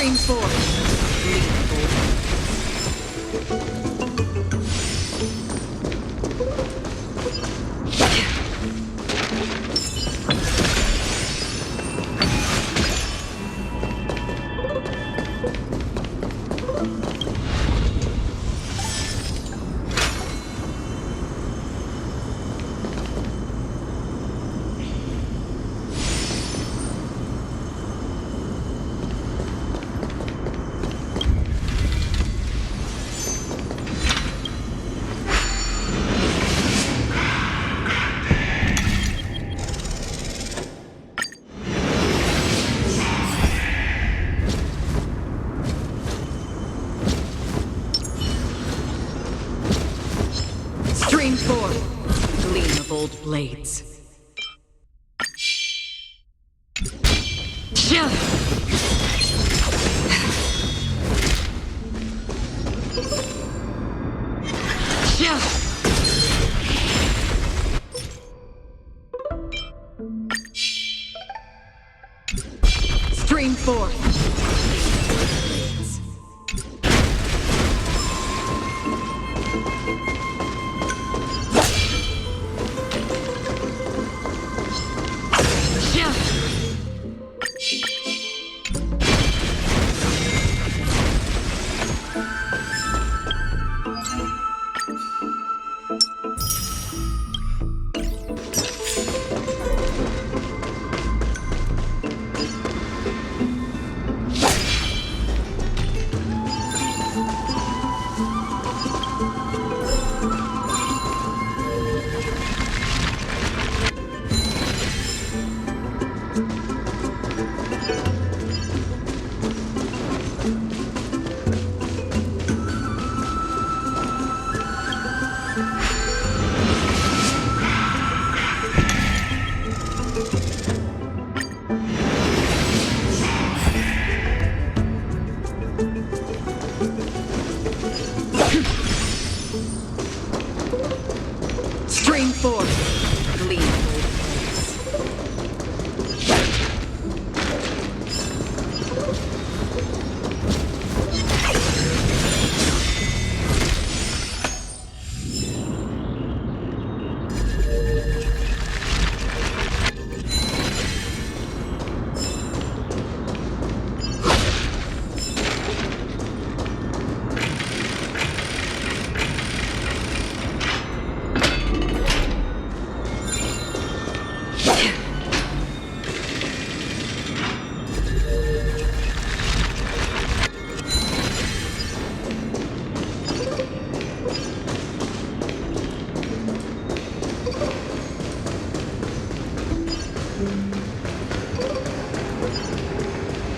Stream forth. Stream forth, gleam of old blades. Stream forth. Stream forth, gleam of old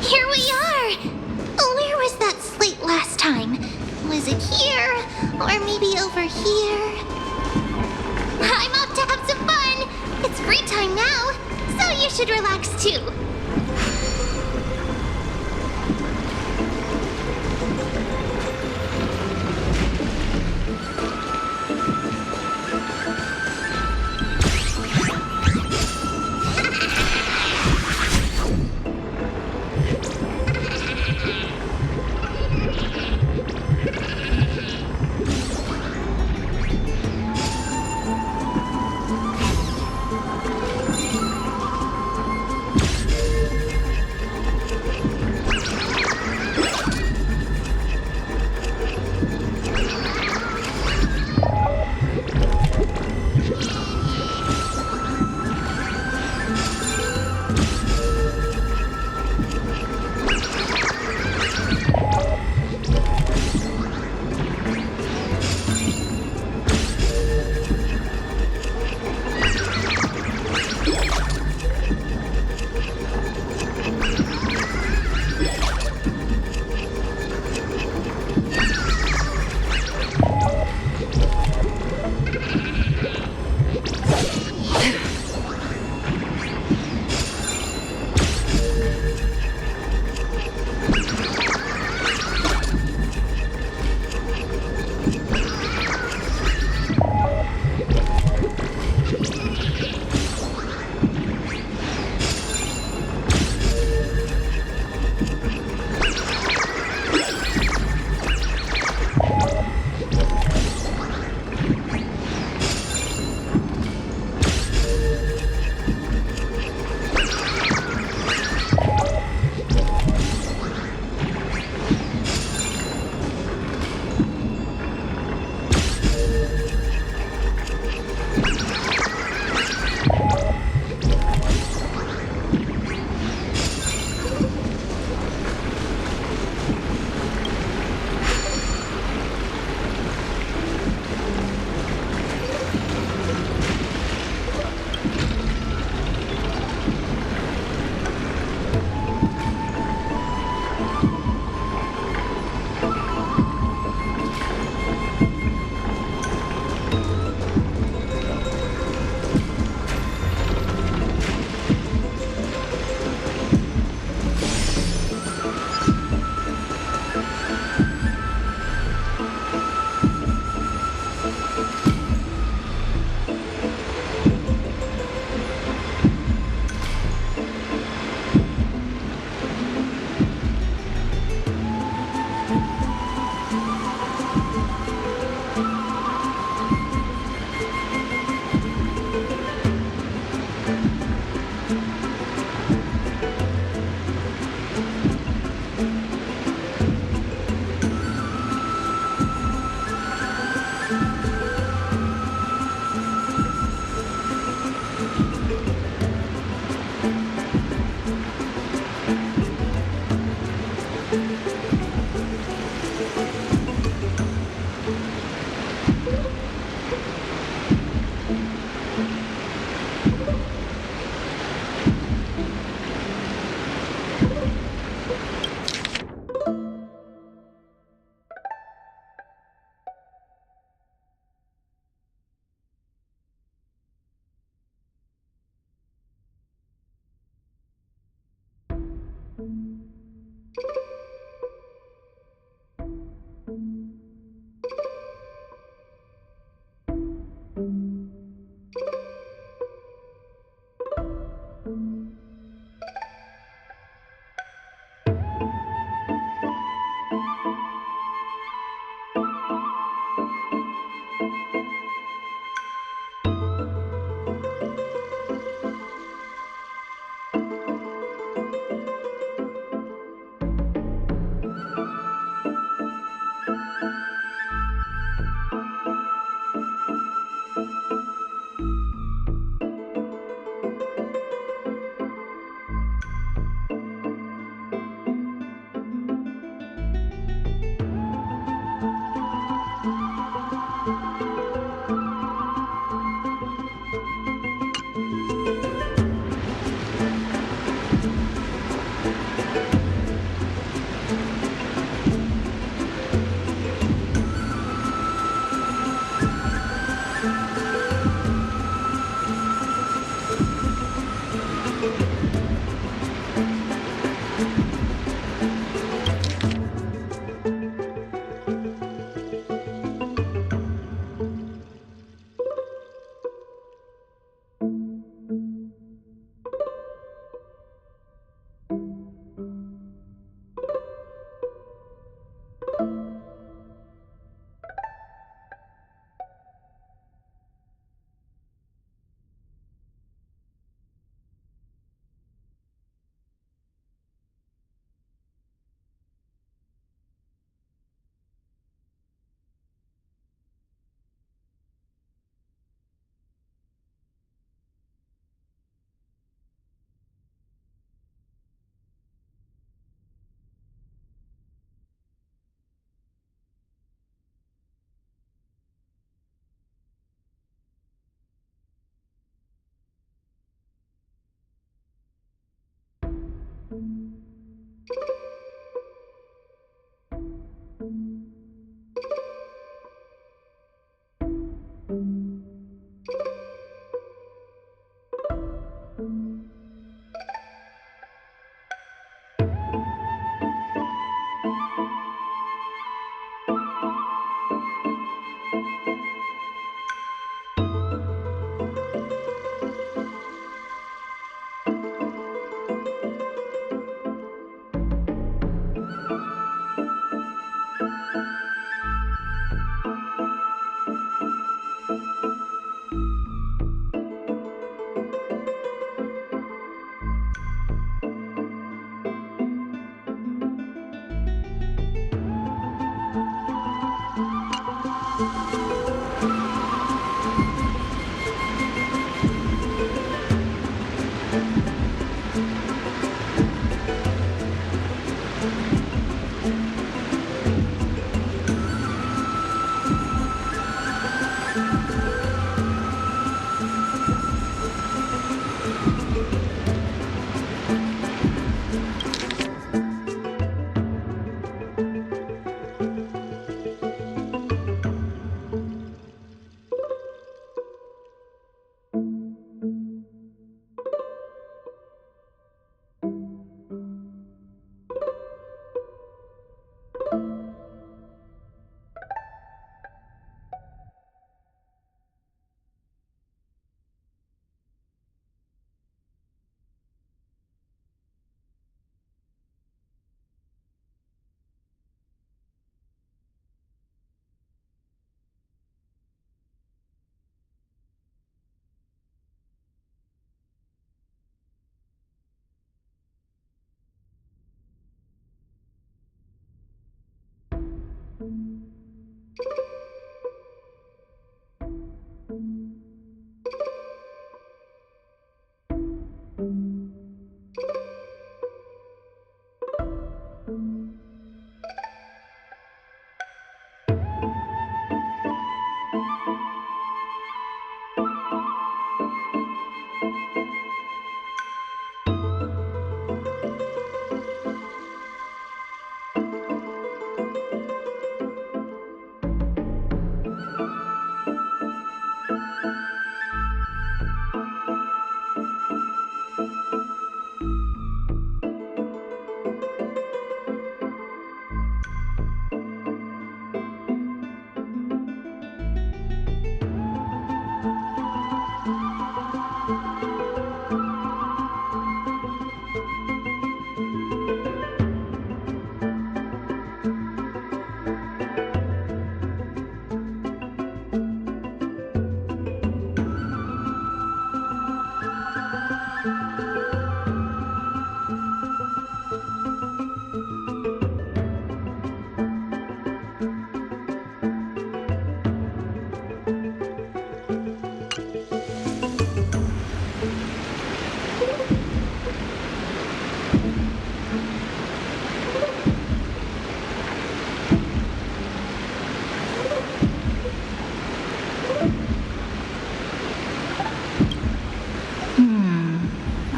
Here we are! Where was that slate last time? Was it here? Or maybe over here? I'm off to have some fun! It's free time now, so you should relax too.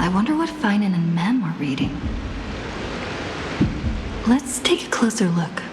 I wonder what Finan and Mem were reading. Let's take a closer look.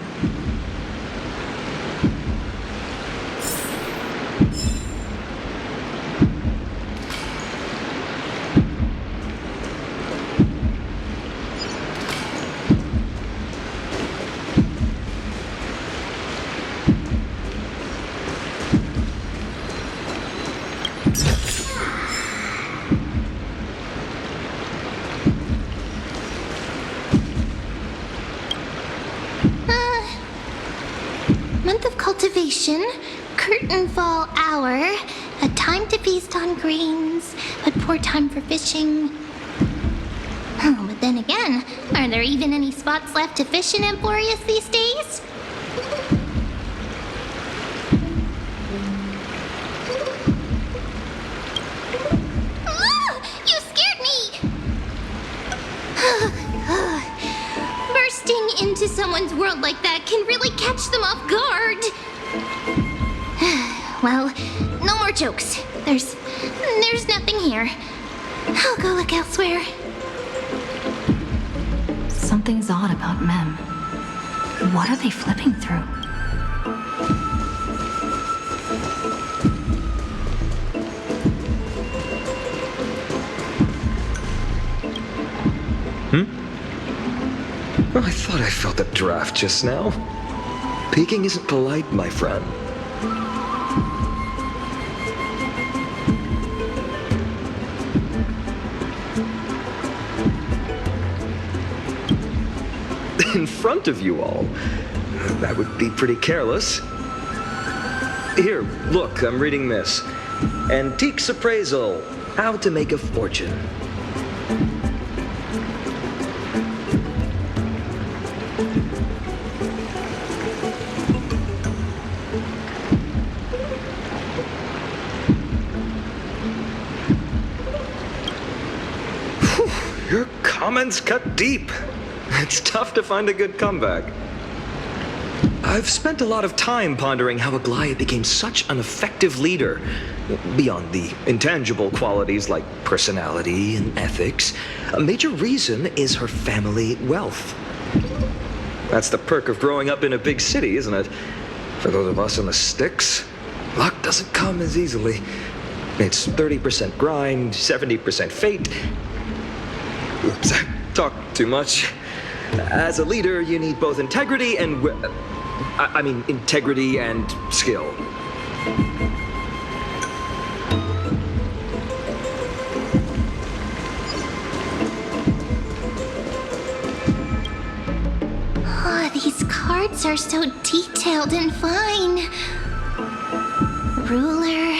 Month of cultivation, curtain fall hour, a time to feast on grains, but poor time for fishing. Oh, but then again, are there even any spots left to fish in Amphoreus these days? Ah, you scared me! Bursting into someone's world like that can really catch them off guard. Well, no more jokes. There's nothing here. I'll go look elsewhere. Something's odd about Mem. What are they flipping through? Well, I thought I felt a draft just now. Peeking isn't polite, my friend. In front of you all? That would be pretty careless. Here, look, I'm reading this. Antiques Appraisal. How to Make a Fortune. Your comments cut deep. It's tough to find a good comeback. I've spent a lot of time pondering how Aglaia became such an effective leader. Beyond the intangible qualities like personality and ethics, a major reason is her family wealth. That's the perk of growing up in a big city, isn't it? For those of us in the sticks, luck doesn't come as easily. It's 30% grind, 70% fate. Oops, I talked too much. As a leader, you need both integrity and integrity and skill. Oh, these cards are so detailed and fine. Ruler,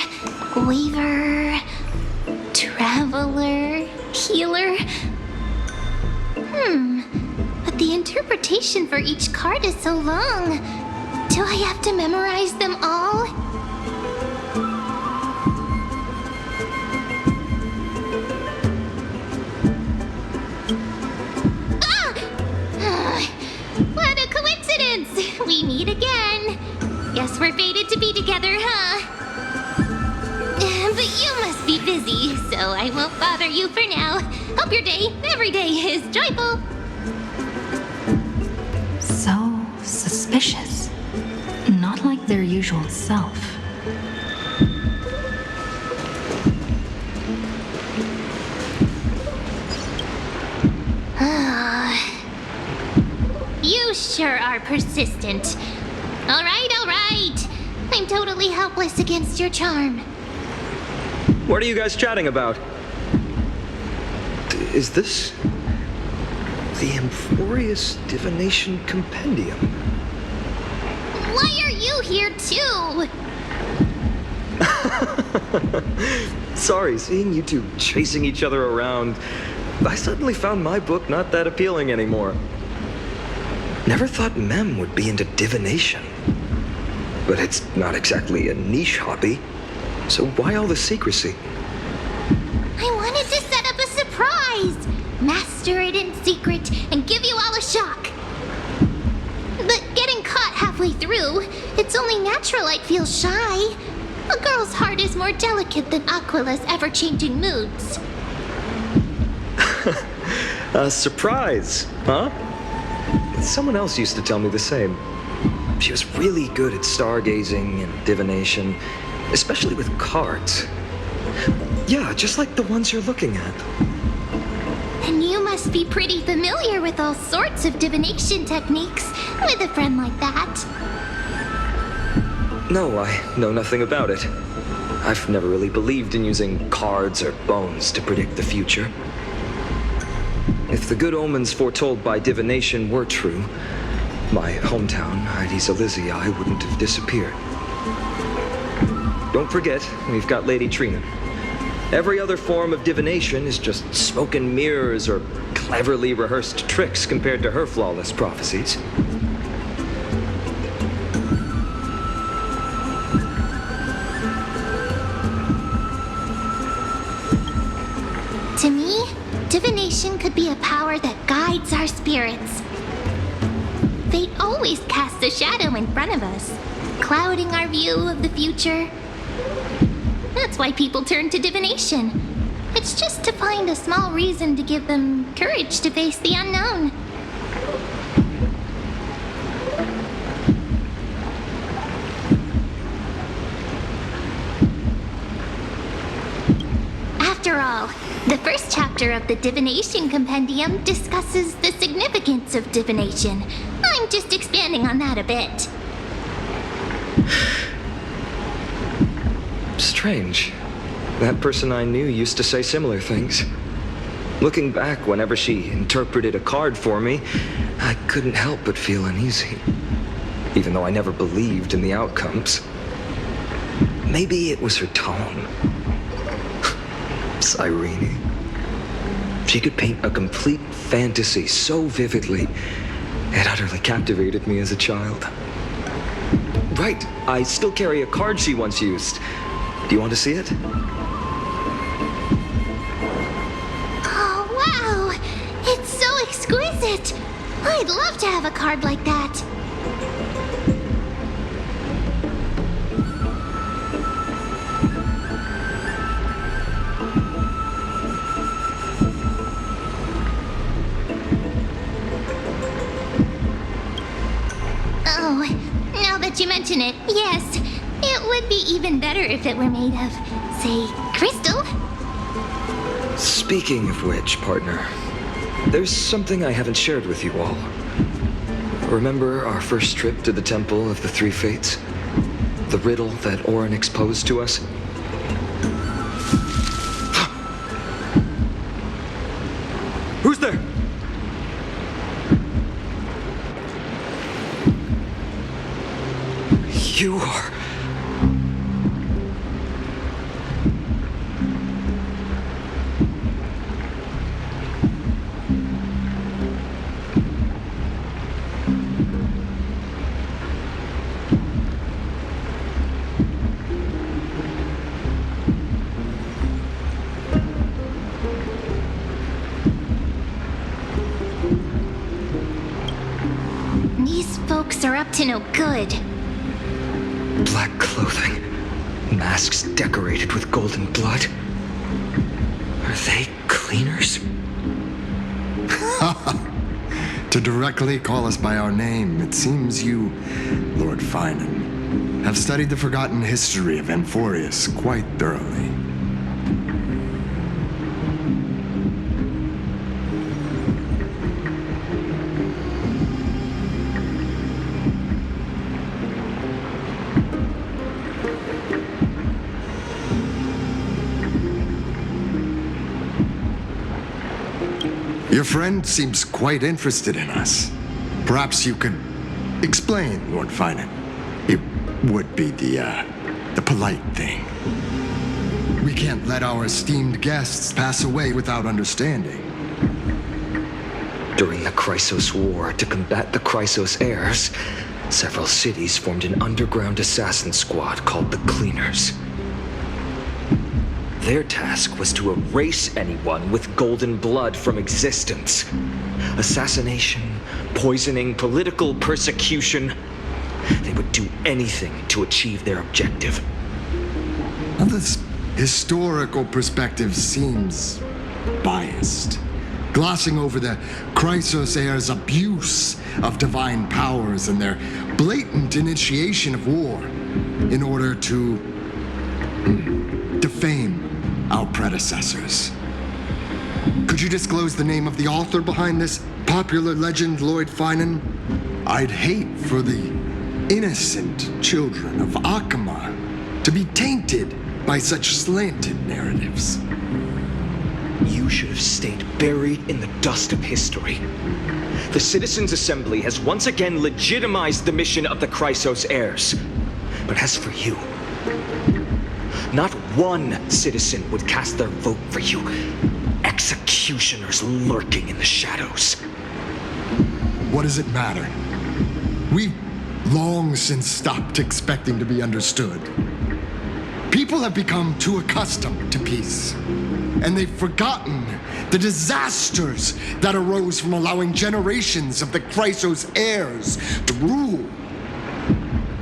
weaver, traveler, healer. But the interpretation for each card is so long. Do I have to memorize them all? What a coincidence! We meet again. Guess we're fated to be together, huh? But you must be busy, so I won't bother you for now. Hope your day, every day, is joyful. So suspicious. Not like their usual self. You sure are persistent. All right. I'm totally helpless against your charm. What are you guys chatting about? Is this the Amphoreus Divination Compendium? Why are you here too? Sorry, seeing you two chasing each other around, I suddenly found my book not that appealing anymore. Never thought Mem would be into divination. But it's not exactly a niche hobby, so why all the secrecy? I wanted to set up a surprise! Master it in secret and give you all a shock. But getting caught halfway through, it's only natural I'd feel shy. A girl's heart is more delicate than Aquila's ever-changing moods. A surprise, huh? Someone else used to tell me the same. She was really good at stargazing and divination, especially with cards. Yeah, just like the ones you're looking at. And you must be pretty familiar with all sorts of divination techniques with a friend like that. No, I know nothing about it. I've never really believed in using cards or bones to predict the future. If the good omens foretold by divination were true, my hometown, Heidi's Elysiae, wouldn't have disappeared. Don't forget, we've got Lady Trina. Every other form of divination is just smoke and mirrors or cleverly rehearsed tricks compared to her flawless prophecies. To me, divination could be a power that guides our spirits. Fate always casts a shadow in front of us, clouding our view of the future. That's why people turn to divination. It's just to find a small reason to give them courage to face the unknown. After all, the first chapter of the Divination Compendium discusses the significance of divination. I'm just expanding on that a bit. Strange. That person I knew used to say similar things. Looking back, whenever she interpreted a card for me, I couldn't help but feel uneasy. Even though I never believed in the outcomes. Maybe it was her tone. Cyrene. She could paint a complete fantasy so vividly, it utterly captivated me as a child. Right, I still carry a card she once used. Do you want to see it? Oh, wow! It's so exquisite! I'd love to have a card like that. Oh, now that you mention it, yes. It would be even better if it were made of, say, crystal. Speaking of which, partner, there's something I haven't shared with you all. Remember our first trip to the Temple of the Three Fates? The riddle that Orin exposed to us? Who's there? You are... These folks are up to no good. Black clothing, masks decorated with golden blood. Are they cleaners? To directly call us by our name, it seems you, Lord Finan, have studied the forgotten history of Amphoreus quite thoroughly. Your friend seems quite interested in us. Perhaps you could explain, Lord Finan. It would be the polite thing. We can't let our esteemed guests pass away without understanding. During the Chrysos War, to combat the Chrysos heirs, several cities formed an underground assassin squad called the Cleaners. Their task was to erase anyone with golden blood from existence. Assassination, poisoning, political persecution. They would do anything to achieve their objective. Now, this historical perspective seems biased. glossing over the Chrysos heirs' abuse of divine powers and their blatant initiation of war in order to defame our predecessors. Could you disclose the name of the author behind this popular legend, Lord Finan? I'd hate for the innocent children of Akama to be tainted by such slanted narratives. You should have stayed buried in the dust of history. The Citizens' Assembly has once again legitimized the mission of the Chrysos heirs. But as for you, not one citizen would cast their vote for you. Executioners lurking in the shadows. What does it matter? We've long since stopped expecting to be understood. People have become too accustomed to peace, and they've forgotten the disasters that arose from allowing generations of the Chrysos heirs to rule.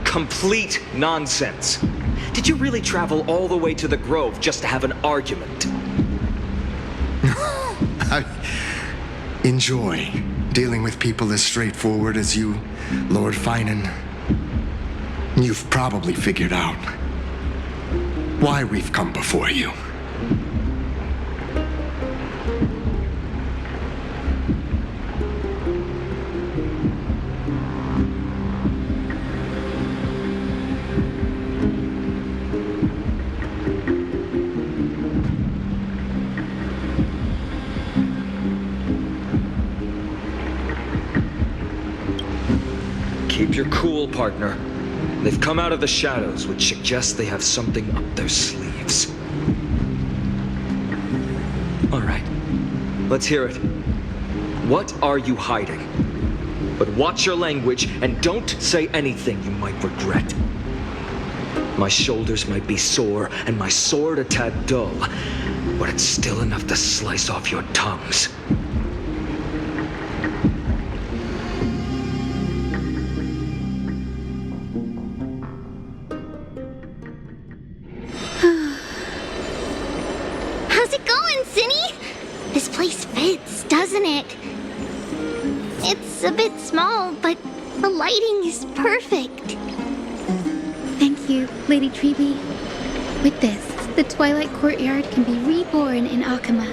Complete nonsense. Did you really travel all the way to the Grove just to have an argument? I enjoy dealing with people as straightforward as you, Lord Finan. You've probably figured out why we've come before you. Keep your cool, partner. They've come out of the shadows, which suggests they have something up their sleeves. All right, let's hear it. What are you hiding? But watch your language and don't say anything you might regret. My shoulders might be sore and my sword a tad dull, but it's still enough to slice off your tongues. How's it going, Cinny? This place fits, doesn't it? It's a bit small, but the lighting is perfect. Thank you, Lady Treeby. With this, the Twilight Courtyard can be reborn in Akama.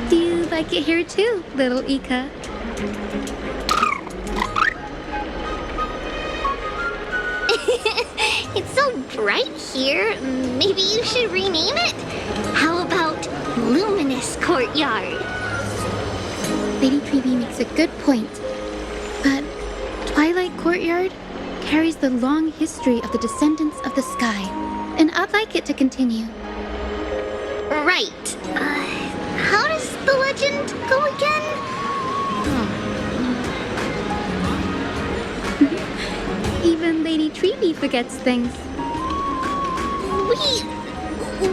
Do you like it here too, little Ika? It's so bright here. Maybe you should rename it? How about Luminous Courtyard? Lady Treeby makes a good point. But Twilight Courtyard carries the long history of the descendants of the sky, and I'd like it to continue. Right. How does the legend go again? Even Lady Treeby forgets things.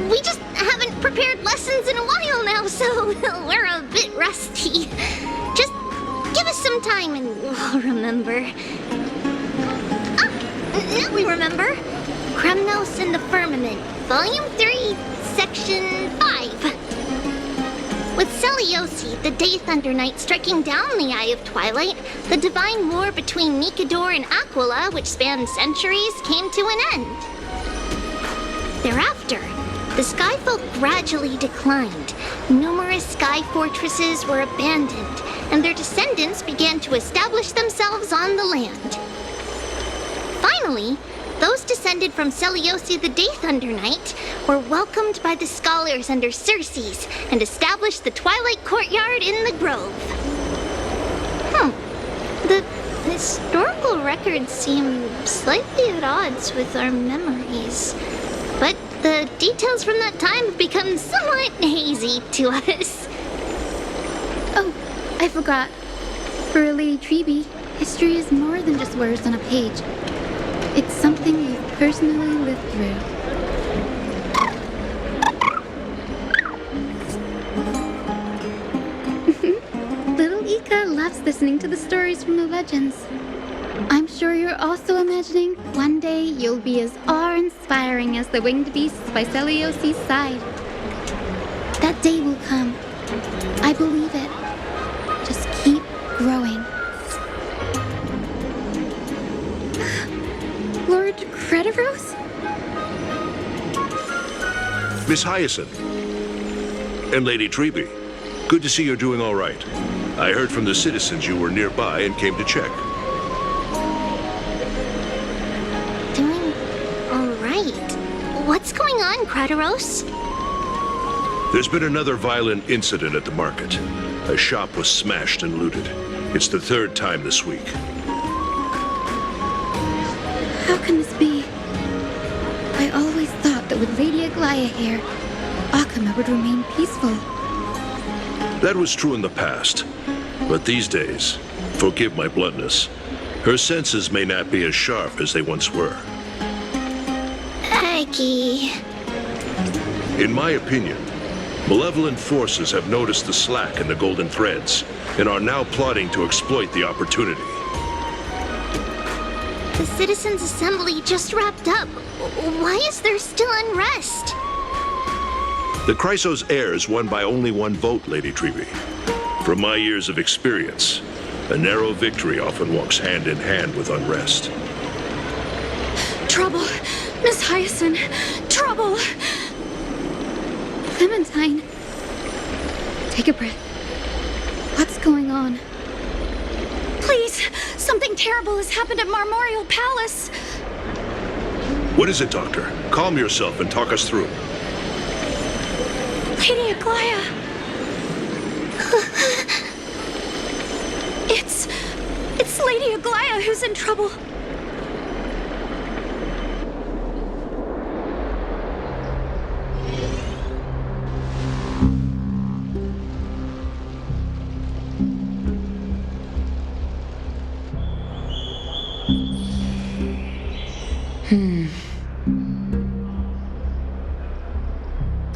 We just haven't prepared lessons in a while now, so we're a bit rusty. Just give us some time and we'll remember. Now we remember. Kremnos and the Firmament, Volume 3, Section 5. With Seliosi, the Day Thunder Knight, striking down the Eye of Twilight, the divine war between Nikador and Aquila, which spanned centuries, came to an end. Thereafter, the Skyfolk gradually declined. Numerous sky fortresses were abandoned, and their descendants began to establish themselves on the land. Finally, those descended from Seliosi the Day Thunder Knight were welcomed by the scholars under Circes and established the Twilight Courtyard in the Grove. The historical records seem slightly at odds with our memories, but the details from that time have become somewhat hazy to us. Oh, I forgot. For Lady Treeby, history is more than just words on a page. It's something you've personally lived through. Little Ika loves listening to the stories from the legends. I'm sure you're also imagining one day you'll be as awe-inspiring as the winged beasts by Seliosi's side. That day will come. I believe it. Just keep growing. Lord Crediros? Miss Hyacinth. And Lady Treby. Good to see you're doing all right. I heard from the citizens you were nearby and came to check. Doing all right. What's going on, Crediros? There's been another violent incident at the market. A shop was smashed and looted. It's the third time this week. How can this be? I always thought that with Lady Aglaya here, Akama would remain peaceful. That was true in the past. But these days, forgive my bluntness, her senses may not be as sharp as they once were. Aggie. In my opinion, malevolent forces have noticed the slack in the Golden Threads and are now plotting to exploit the opportunity. The Citizens' Assembly just wrapped up. Why is there still unrest? The Chrysos heirs won by only one vote, Lady Treby. From my years of experience, a narrow victory often walks hand in hand with unrest. Trouble! Miss Hyacinth! Trouble! Clementine! Take a breath. What's going on? Please! Something terrible has happened at Marmorial Palace! What is it, Doctor? Calm yourself and talk us through. Lady Aglaya! It's Lady Aglaya who's in trouble.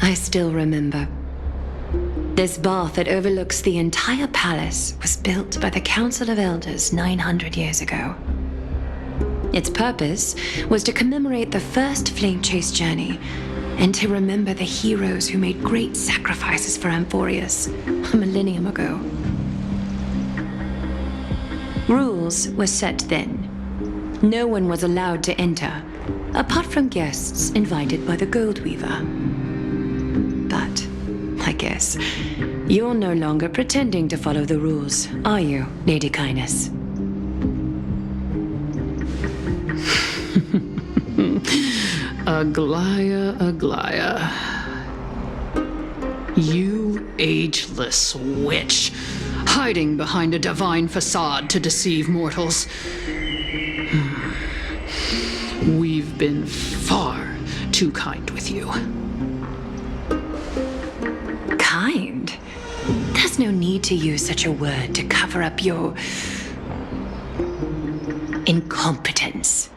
I still remember. This bath that overlooks the entire palace was built by the Council of Elders 900 years ago. Its purpose was to commemorate the first flame chase journey and to remember the heroes who made great sacrifices for Amphoreus a millennium ago. Rules were set then. No one was allowed to enter, apart from guests invited by the Gold Weaver. But I guess you're no longer pretending to follow the rules, are you, Lady Kindness? Aglaya, Aglaya. You ageless witch, hiding behind a divine facade to deceive mortals. We've been far too kind with you. Kind? There's no need to use such a word to cover up your incompetence.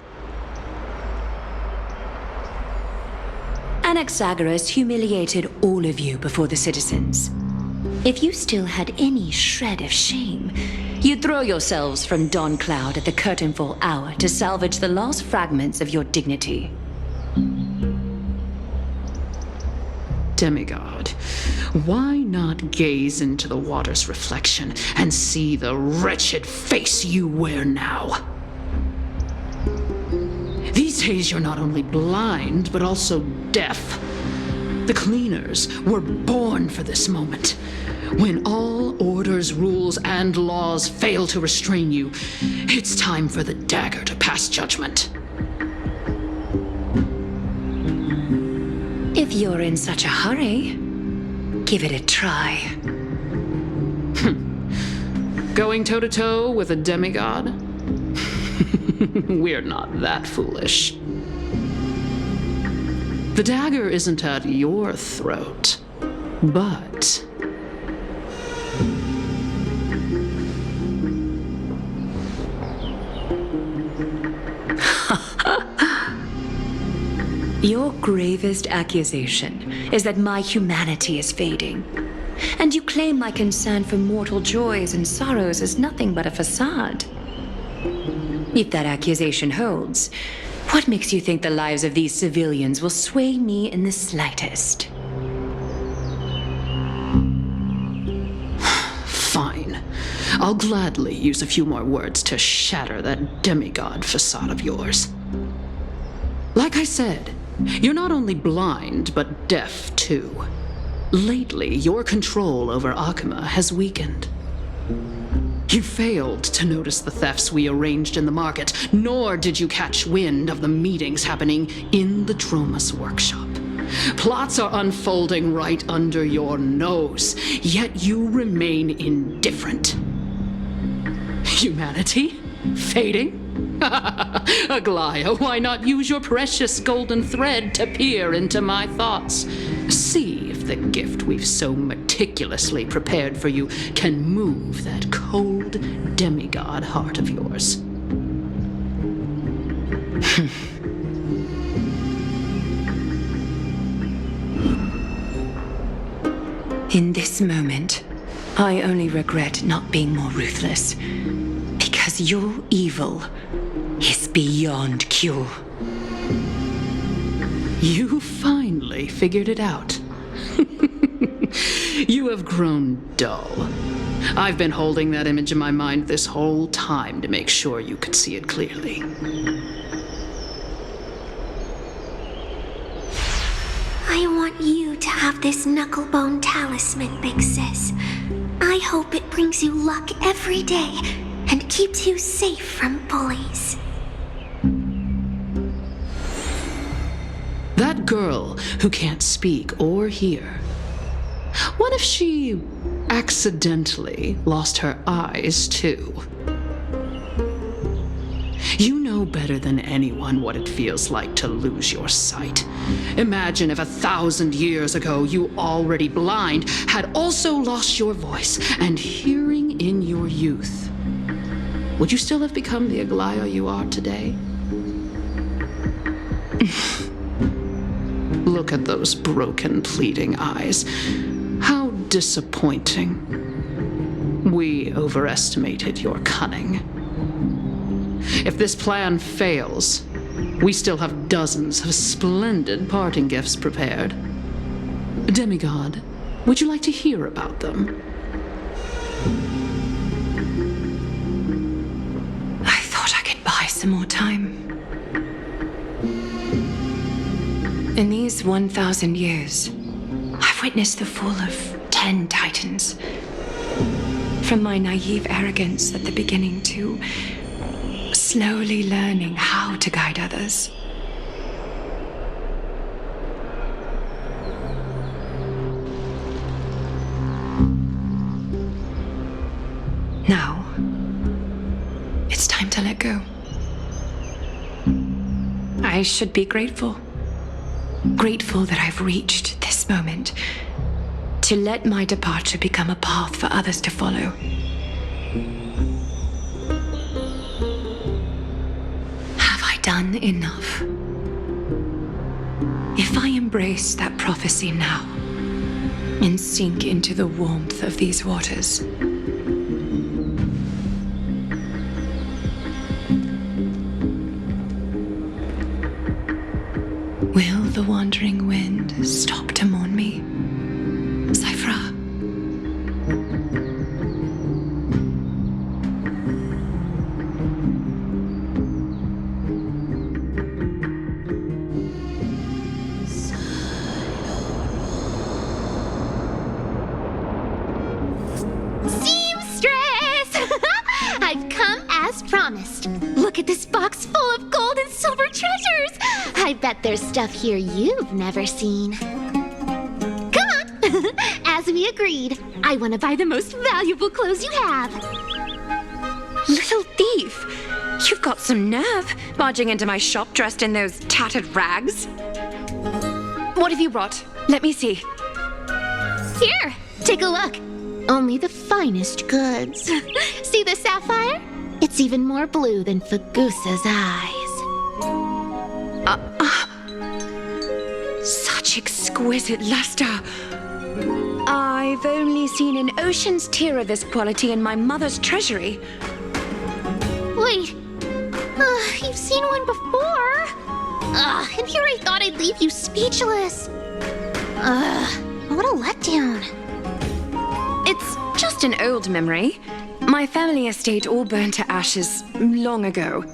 Anaxagoras humiliated all of you before the citizens. If you still had any shred of shame, you'd throw yourselves from dawn cloud at the curtainfall hour to salvage the last fragments of your dignity. Demigod, why not gaze into the water's reflection and see the wretched face you wear now? These days you're not only blind, but also deaf. The cleaners were born for this moment. When all orders, rules, and laws fail to restrain you, it's time for the dagger to pass judgment. If you're in such a hurry, give it a try. Going toe-to-toe with a demigod? We're not that foolish. The dagger isn't at your throat, but... Your gravest accusation is that my humanity is fading. And you claim my concern for mortal joys and sorrows is nothing but a facade. If that accusation holds, what makes you think the lives of these civilians will sway me in the slightest? Fine. I'll gladly use a few more words to shatter that demigod facade of yours. Like I said, you're not only blind, but deaf too. Lately, your control over Akuma has weakened. You failed to notice the thefts we arranged in the market, nor did you catch wind of the meetings happening in the Dromus workshop. Plots are unfolding right under your nose, yet you remain indifferent. Humanity? Fading? Aglaya, why not use your precious golden thread to peer into my thoughts? See if the gift we've so meticulously prepared for you can move that cold demigod heart of yours. In this moment, I only regret not being more ruthless. Because your evil is beyond cure. You finally figured it out. You have grown dull. I've been holding that image in my mind this whole time to make sure you could see it clearly. I want you to have this knucklebone talisman, Big Sis. I hope it brings you luck every day and keeps you safe from bullies. That girl who can't speak or hear. What if she accidentally lost her eyes too? You know better than anyone what it feels like to lose your sight. Imagine if 1,000 years ago you, already blind, had also lost your voice and hearing in your youth. Would you still have become the Aglaya you are today? Look at those broken, pleading eyes. How disappointing. We overestimated your cunning. If this plan fails, we still have dozens of splendid parting gifts prepared. Demigod, would you like to hear about them? I thought I could buy some more time. In these 1,000 years, I've witnessed the fall of 10 titans. From my naive arrogance at the beginning to slowly learning how to guide others. Now, it's time to let go. I should be grateful. Grateful that I've reached this moment. To let my departure become a path for others to follow. Have I done enough? If I embrace that prophecy now and sink into the warmth of these waters, will the wandering wind stop to mourn me? Cyphra. Seamstress! I've come as promised. Look at this box full of gold and silver treasures. I bet there's stuff here you've never seen. Come on! As we agreed, I want to buy the most valuable clothes you have. Little thief! You've got some nerve, barging into my shop dressed in those tattered rags. What have you brought? Let me see. Here, take a look. Only the finest goods. See the sapphire? It's even more blue than Fagusa's eyes. Such exquisite luster. I've only seen an ocean's tear of this quality in my mother's treasury. Wait, you've seen one before. And here I thought I'd leave you speechless. What a letdown. It's Just an old memory. My family estate all burned to ashes long ago.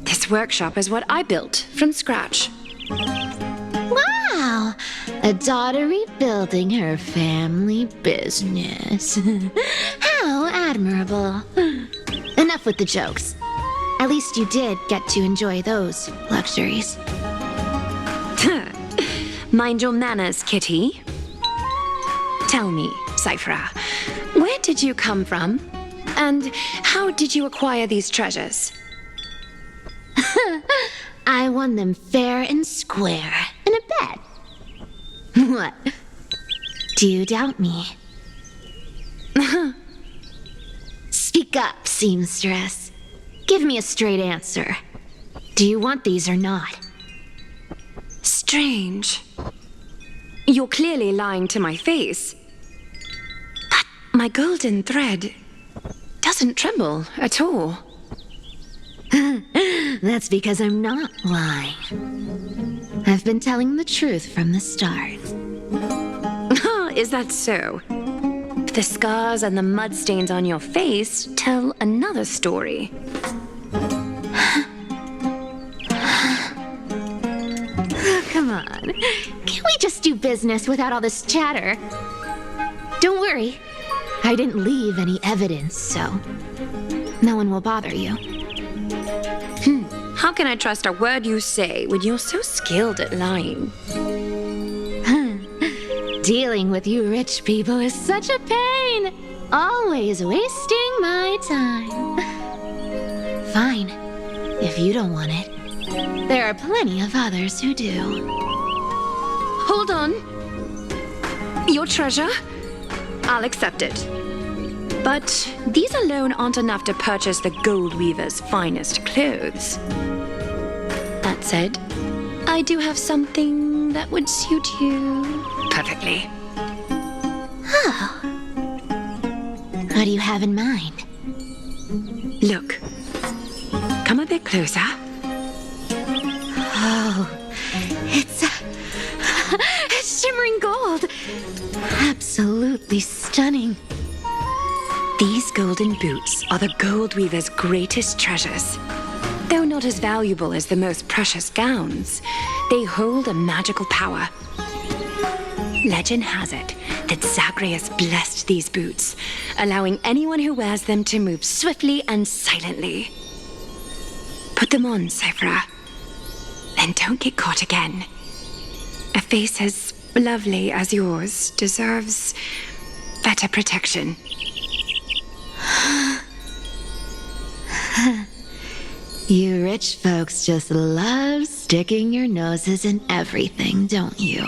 This workshop is what I built from scratch. Wow! A daughter rebuilding her family business. How admirable. Enough with the jokes. At least you did get to enjoy those luxuries. Mind your manners, kitty. Tell me, Cyphera, where did you come from? And how did you acquire these treasures? I won them fair and square in a bet. What? Do you doubt me? Speak up, seamstress. Give me a straight answer. Do you want these or not? Strange. You're clearly lying to my face. But my golden thread doesn't tremble at all. That's because I'm not lying. I've been telling the truth from the start. Is that so? The scars and the mud stains on your face tell another story. Come on. Can we just do business without all this chatter? Don't worry. I didn't leave any evidence, so no one will bother you. How can I trust a word you say when you're so skilled at lying? Dealing with you rich people is such a pain. Always wasting my time. Fine, if you don't want it. There are plenty of others who do. Hold on. Your treasure? I'll accept it. But these alone aren't enough to purchase the gold weaver's finest clothes. That said, I do have something that would suit you perfectly. Oh. What do you have in mind? Look. Come a bit closer. Oh, it's shimmering gold. Absolutely stunning. These golden boots are the gold weaver's greatest treasures. Though not as valuable as the most precious gowns, they hold a magical power. Legend has it that Zagreus blessed these boots, allowing anyone who wears them to move swiftly and silently. Put them on, Cyphera. Then don't get caught again. A face as lovely as yours deserves better protection. You rich folks just love sticking your noses in everything, don't you?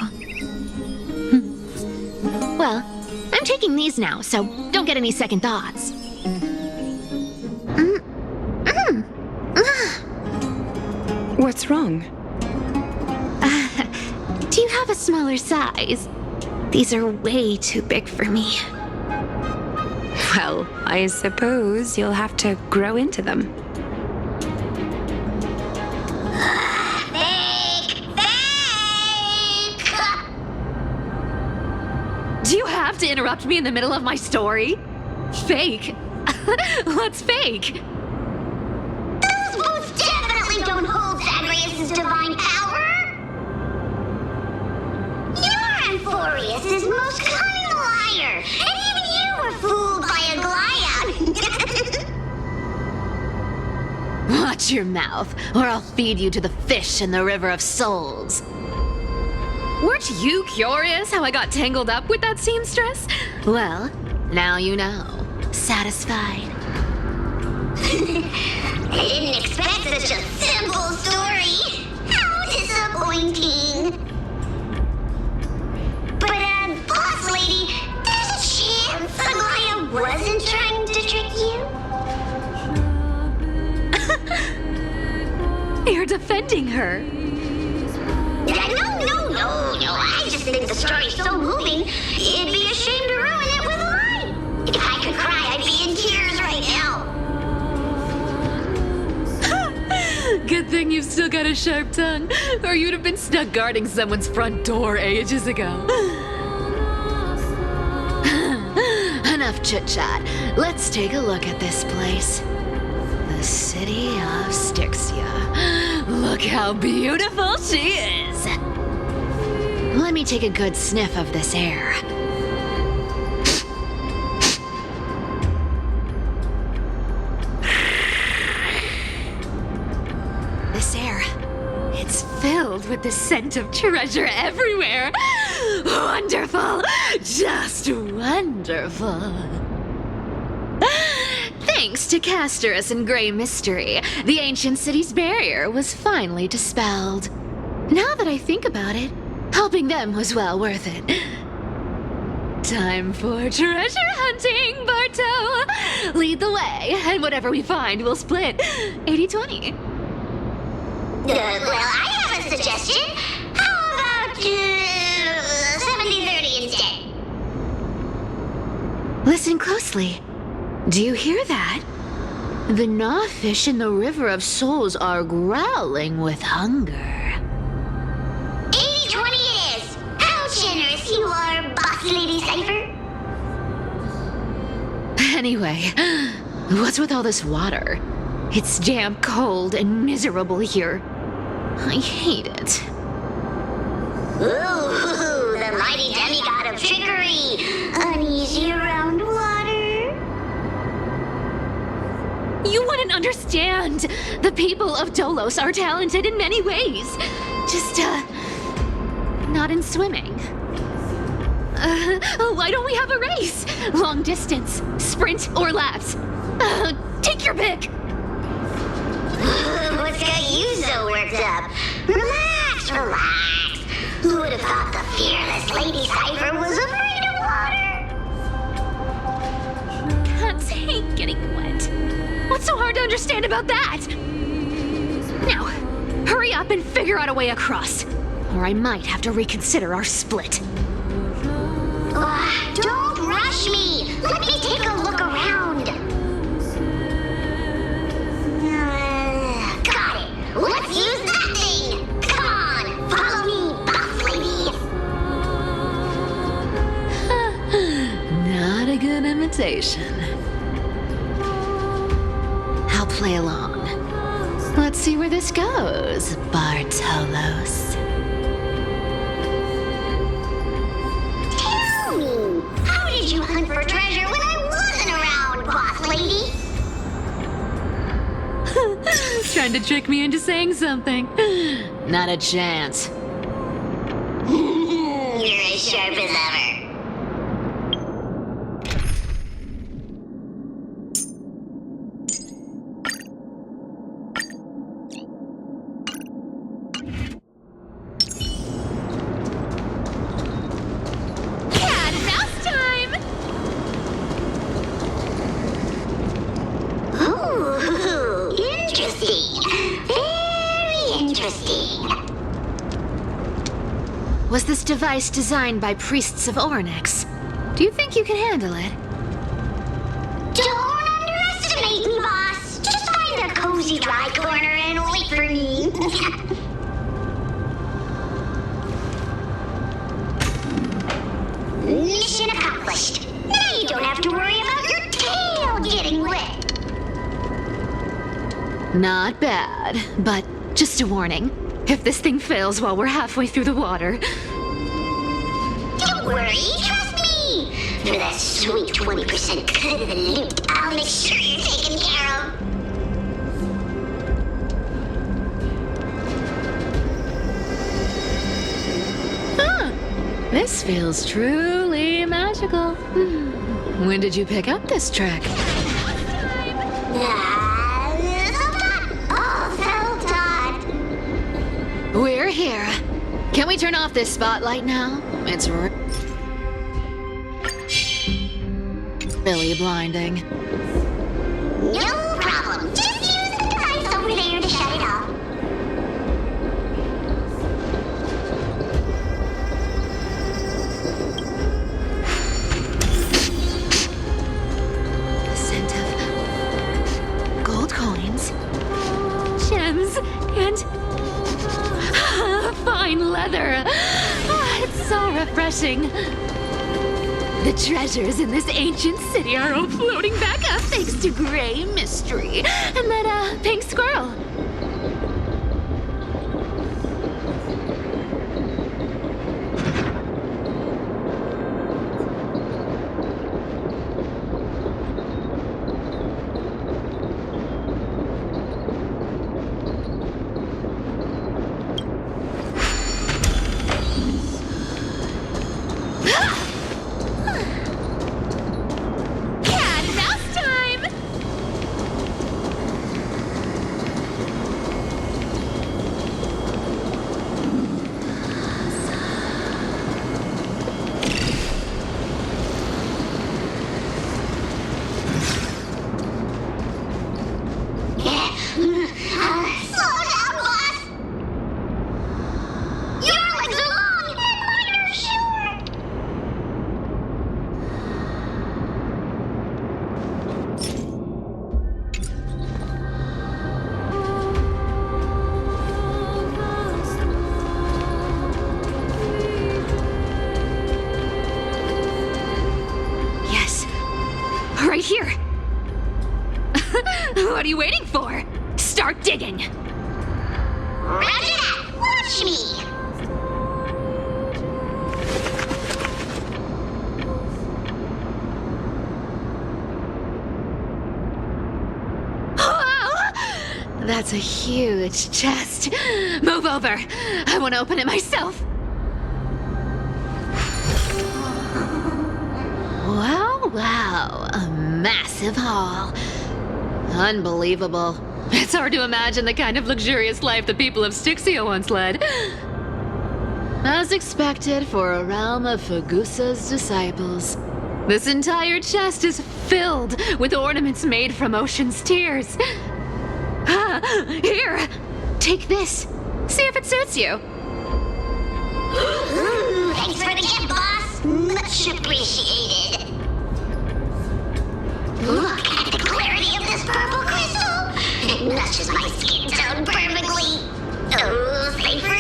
Well, I'm taking these now, so don't get any second thoughts. What's wrong? Do you have a smaller size? These are way too big for me. Well, I suppose you'll have to grow into them. Do you have to interrupt me in the middle of my story? Fake? What's fake? Those boots definitely don't hold Zagreus' divine power! You're Amphoreus' most cunning liar, and even you were fooled by a Glyad! Watch your mouth, or I'll feed you to the fish in the River of Souls. Weren't you curious how I got tangled up with that seamstress? Well, now you know. Satisfied? I didn't expect such a simple story. How disappointing. But, boss lady, there's a chance Aglaia wasn't trying to trick you? You're defending her. No. I just think the story's so moving, it'd be a shame to ruin it with a lie. If I could cry, I'd be in tears right now. Good thing you've still got a sharp tongue, or you'd have been stuck guarding someone's front door ages ago. Enough enough chit-chat. Let's take a look at this place. The city of Styxia. Look how beautiful she is. Let me take a good sniff of this air. This air, it's filled with the scent of treasure everywhere. Wonderful, just wonderful. Thanks to Castorus and Grey Mystery, the ancient city's barrier was finally dispelled. Now that I think about it, helping them was well worth it. Time for treasure hunting, Barto! Lead the way, and whatever we find, we'll split 80-20. Well, I have a suggestion. How about 70-30 instead? Listen closely. Do you hear that? The gnawfish in the River of Souls are growling with hunger. 80-20 it is. How generous you are, Boss Lady Cypher. Anyway, what's with all this water? It's damp, cold, and miserable here. I hate it. Ooh, the mighty demigod of trickery. Uneasy around water. You wouldn't understand. The people of Dolos are talented in many ways. Just, not in swimming. Why don't we have a race? Long distance, sprint, or laps? Take your pick. What's got you so worked up? Relax, relax. Who would have thought the fearless Lady Cypher was afraid of water? Cats hate getting wet. What's so hard to understand about that? Now, hurry up and figure out a way across, or I might have to reconsider our split. Don't rush me. Let me take a look around. Got it. Let's use that thing. Come on, follow me, boss lady. Not a good imitation. I'll play along. Let's see where this goes, Bartolos. Tell me, how did you hunt for treasure when I wasn't around, boss lady? Trying to trick me into saying something. Not a chance. You're as sharp as ever. Cat and mouse time! Ooh, interesting. Very interesting. Was this device designed by priests of Ornyx? Do you think you can handle it? Don't underestimate me, boss. Just find a cozy dry corner and wait for me. Mission accomplished. Now you don't have to worry about your tail getting wet. Not bad, but just a warning. If this thing fails while we're halfway through the water, Don't worry, trust me. For that sweet 20% cut of the loot, I'll make sure you're taken care of. this feels truly magical. When did you pick up this trick? We're here. Can we turn off this spotlight now? It's really blinding. No problem. Just use the device over there to shut it off. The scent of gold coins, gems, and fine leather. It's so refreshing. The treasures in this ancient city are all floating back up thanks to Gray Mystery and that, pink squirrel. Cat and mouse time! Slow down, boss! Your legs are long and mine are short! Yes. Right here. What are you waiting for? Start digging. Roger that! Watch me! Wow! That's a huge chest. Move over. I want to open it myself. Wow. A massive haul. Unbelievable. It's hard to imagine the kind of luxurious life the people of Styxia once led. As expected for a realm of Fagusa's disciples. This entire chest is filled with ornaments made from ocean's tears. Here, take this. See if it suits you. Thanks for the gift, boss! Much appreciated! Look at the clarity of this purple crystal! It matches my skin tone perfectly! Oh, safer!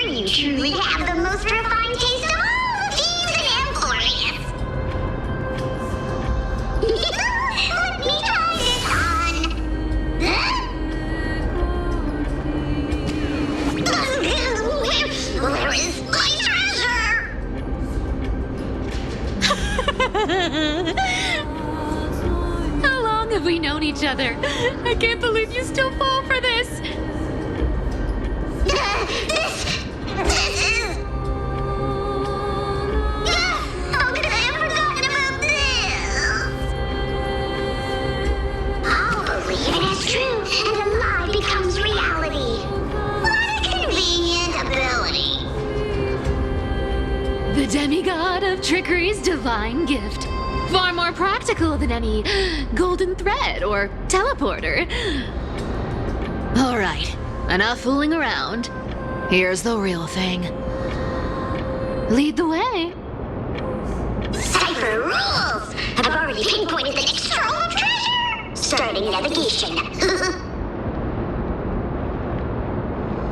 You truly have the most refined taste of all thieves in Amphoreus! Let me try this on! Where is my treasure? How long have we known each other? I can't believe you still fall for this. This is... How could I have forgotten about this? I'll believe it is true, and a lie becomes reality. What a convenient ability. The demigod of trickery's divine gift. Far more practical than any golden thread or teleporter. All right, enough fooling around. Here's the real thing. Lead the way. Cipher rules! I've already pinpointed the next trove of treasure! Starting navigation.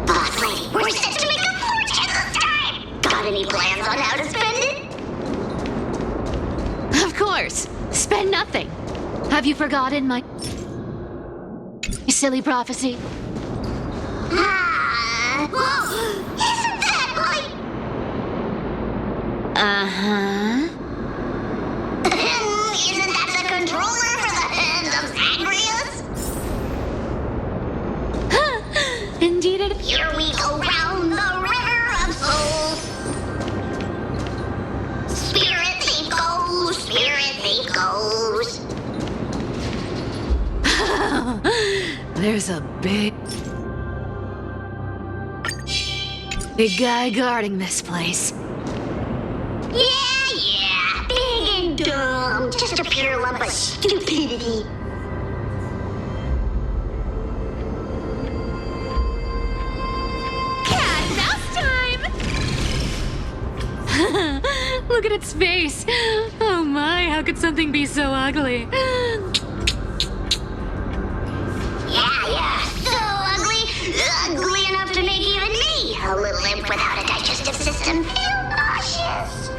Boss lady, we're set to make a fortune this time! Got any plans on how to spend it? Of course, spend nothing. Have you forgotten my silly prophecy? Whoa! Isn't that like... Uh-huh. Isn't that the controller for the hand of Zagreus? Indeed it is. Here we go round the river of souls. Spirit thief goes, spirit thief goes. There's a big guy guarding this place. Yeah, big and dumb, just a pure lump of stupidity. Cat and mouse time! Look at its face. Oh my, how could something be so ugly? Yeah, so ugly, ugly enough to make even me, a little imp without a digestive system, feel nauseous.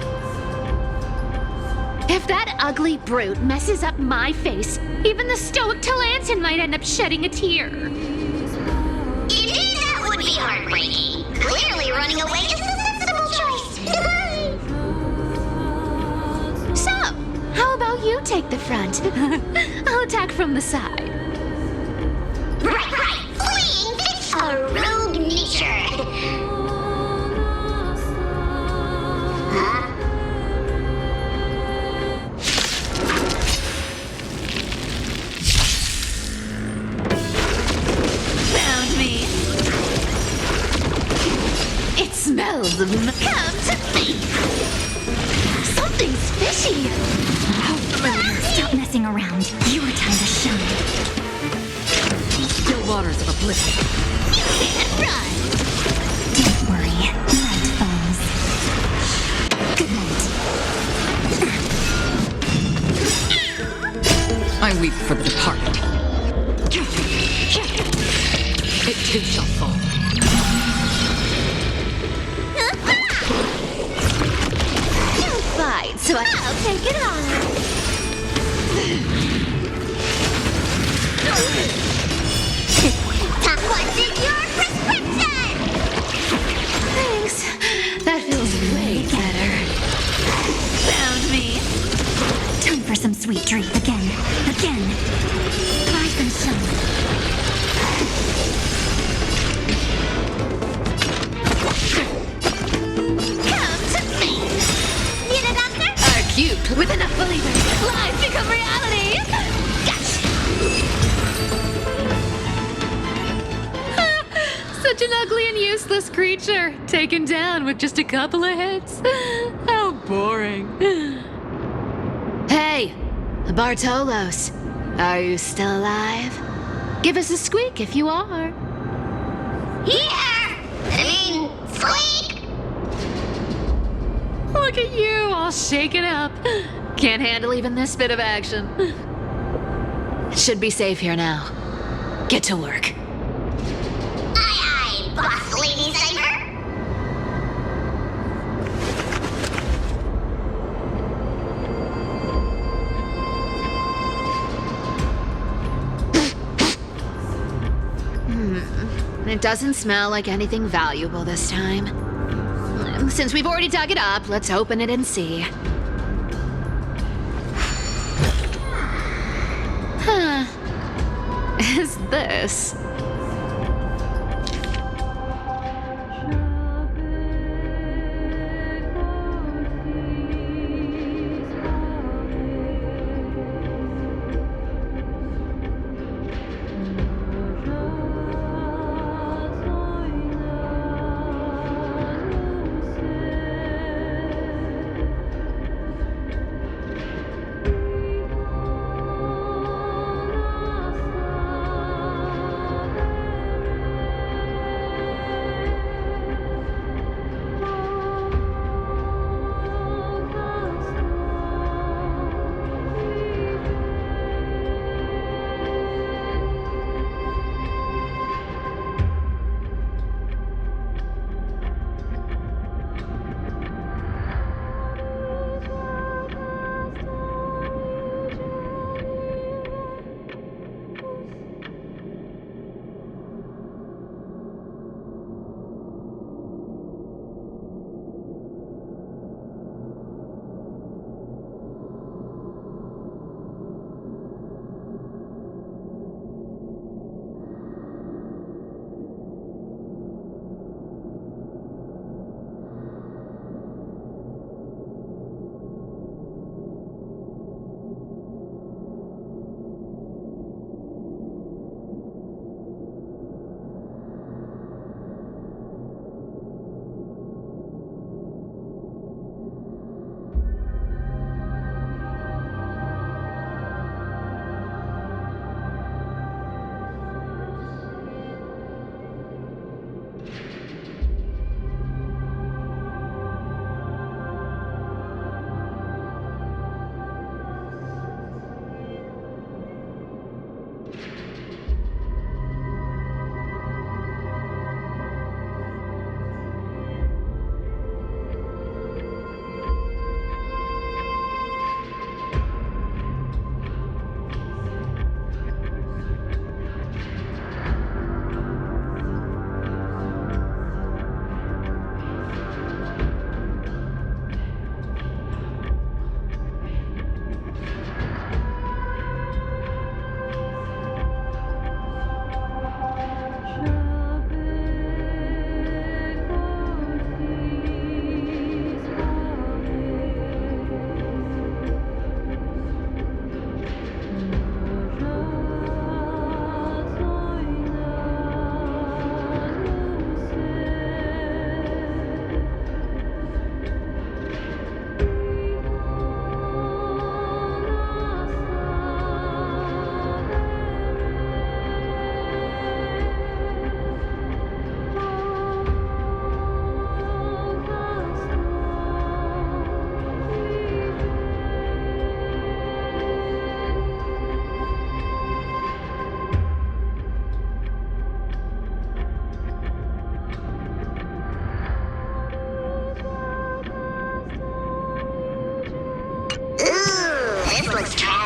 brute messes up my face, even the stoic Talantin might end up shedding a tear. Indeed, that would be heartbreaking. Clearly, running away is the sensible choice. So, how about you take the front? I'll attack from the side. Right. Fleeing fits a rogue nature. Huh? Found me. It smells of come to me. Something's fishy. Stop messing around. Your time to shine. Still waters of oblivion. You can't run. Don't worry. Night falls. Good night. I weep for the departed. It too shall fall. You fight, so I'll take it on. What's in your prescription? Thanks. That feels way better. Found me. Time for some sweet dream. Again. Rise and shine. Come to me. Need a doctor? Our cube with enough believers. Lies become reality. Gotcha. Such an ugly and useless creature, taken down with just a couple of hits. How boring. Hey, Bartolos, are you still alive? Give us a squeak if you are. Squeak! Look at you, all shaken up. Can't handle even this bit of action. It should be safe here now. Get to work. Aye, boss lady Cypher. It doesn't smell like anything valuable this time. Since we've already dug it up, let's open it and see. Huh. Is this?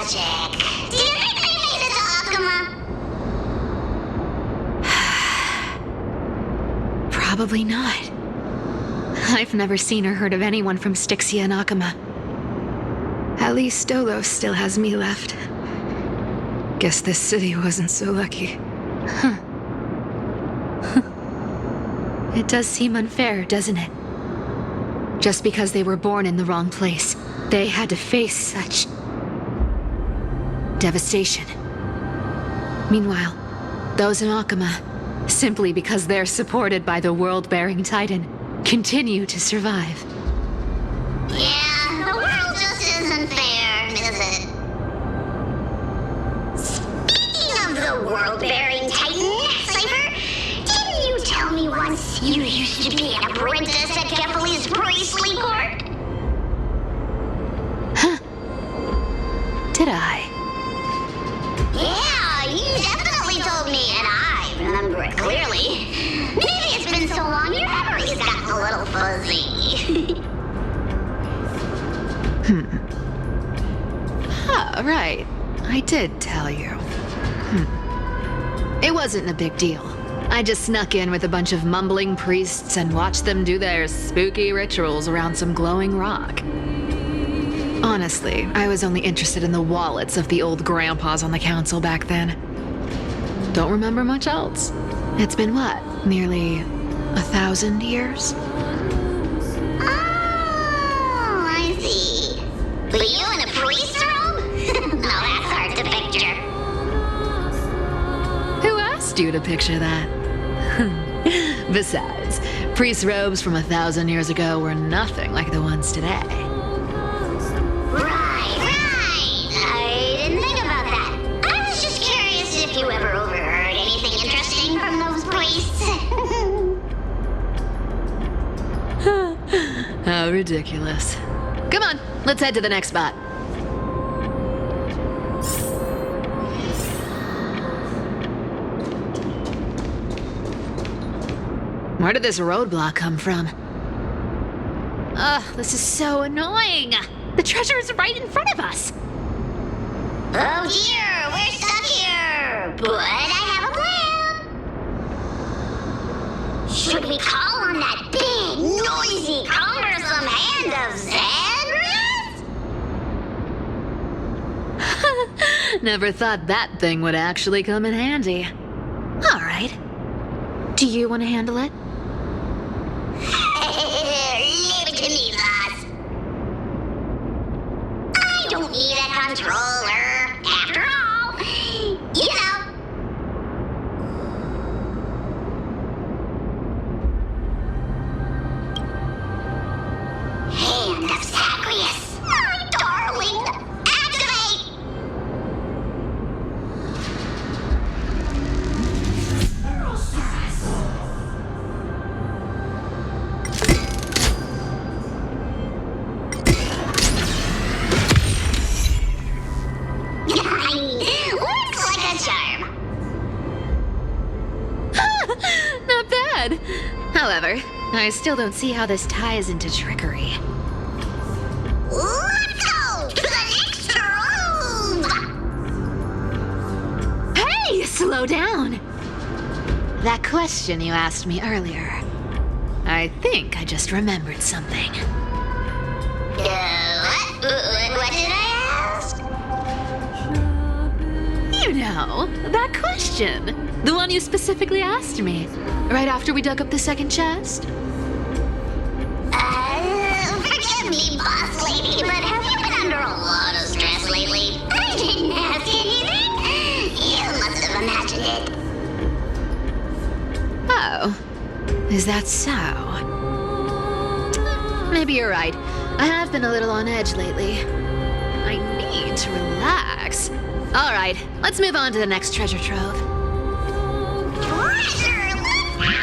magic. Do you think they made it to Akuma? Probably not. I've never seen or heard of anyone from Styxia and Akuma. At least Dolos still has me left. Guess this city wasn't so lucky. Huh. It does seem unfair, doesn't it? Just because they were born in the wrong place, they had to face such devastation. Meanwhile, those in Akuma, simply because they're supported by the world-bearing Titan, continue to survive. Yeah, the world just isn't fair, is it? Speaking of the world-bearing Titan, Cypher, didn't you tell me once you used to be an apprentice at Kefali's priestly court? Huh. Did I? Yeah, you definitely told me, and I remember it clearly. Maybe it's been so long your memory's gotten a little fuzzy. Ah, right. I did tell you. It wasn't a big deal. I just snuck in with a bunch of mumbling priests and watched them do their spooky rituals around some glowing rock. Honestly, I was only interested in the wallets of the old grandpas on the council back then. Don't remember much else. It's been what, nearly 1,000 years? Oh, I see. But you in a priest robe? Now that's hard to picture. Who asked you to picture that? Besides, priest robes from 1,000 years ago were nothing like the ones today. Right. I didn't think about that. I was just curious if you ever overheard anything interesting from those priests. How ridiculous. Come on, let's head to the next spot. Where did this roadblock come from? Ugh, this is so annoying. The treasure is right in front of us. Oh dear, we're stuck here. But I have a plan. Should we call on that big, noisy, cumbersome hand of Xandris? Never thought that thing would actually come in handy. All right. Do you want to handle it? Leave it to me, boss. I don't need a controller. After all, you know. Hand of Zagreus, my darling. Activate! Looks like a charm. Not bad. However, I still don't see how this ties into trickery. Let's go to the next room. Hey, slow down. That question you asked me earlier. I think I just remembered something. What did I ask? You know, that question. The one you specifically asked me. Right after we dug up the second chest. Forgive me, boss lady, but have you been under a lot of stress lately? I didn't ask anything. You must have imagined it. Oh, is that so? Maybe you're right. I have been a little on edge lately. I need to relax. All right, let's move on to the next treasure trove. Treasure, let's go!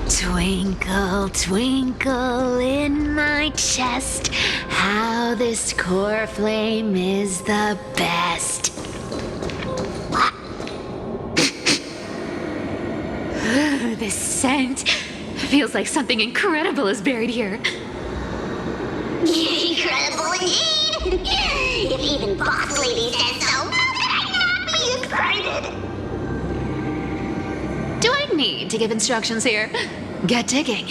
Twinkle, twinkle in my chest, how this core flame is the best. This scent feels like something incredible is buried here. Incredible indeed! If even Boss Lady says so, how could I not be excited? Do I need to give instructions here? Get digging.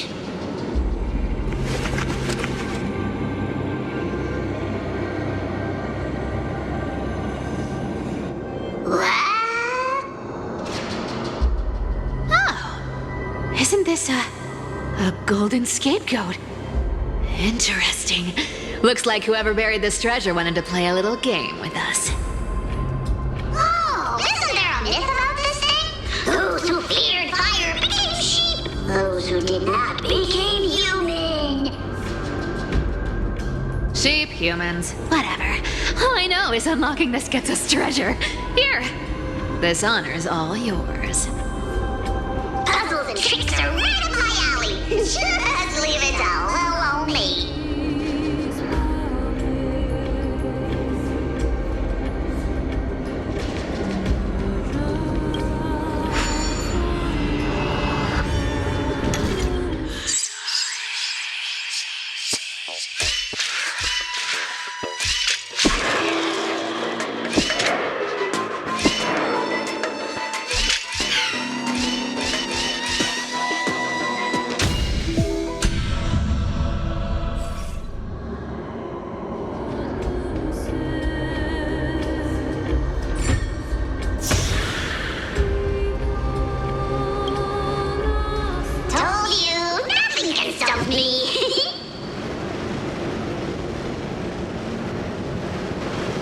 Oh, isn't this a golden scapegoat? Interesting. Looks like whoever buried this treasure wanted to play a little game with us. Oh, isn't there a myth about this thing? Those who feared fire became sheep. Those who did not became human. Sheep, humans, whatever. All I know is unlocking this gets us treasure. Here, this honor's all yours. Puzzles and tricks are right up my alley. Just leave it to little old me. Told you, nothing can stop me.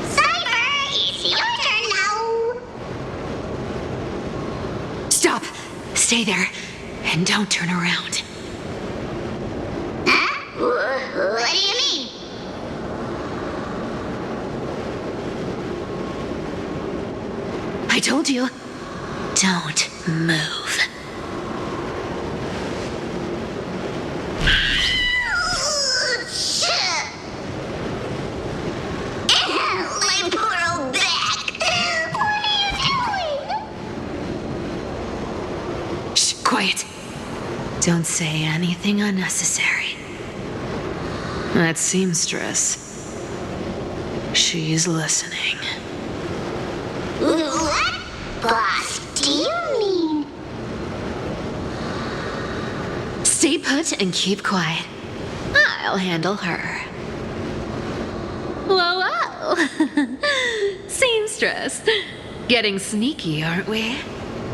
Cyber, it's your turn now. Stop! Stay there, and don't turn around. Huh? What do you mean? I told you, don't move. My poor old back. What are you doing? Shh, quiet. Don't say anything unnecessary. That seamstress. She's listening. What? Boss, do you mean? Stay put and keep quiet. I'll handle her. Whoa, whoa! Seamstress. Getting sneaky, aren't we?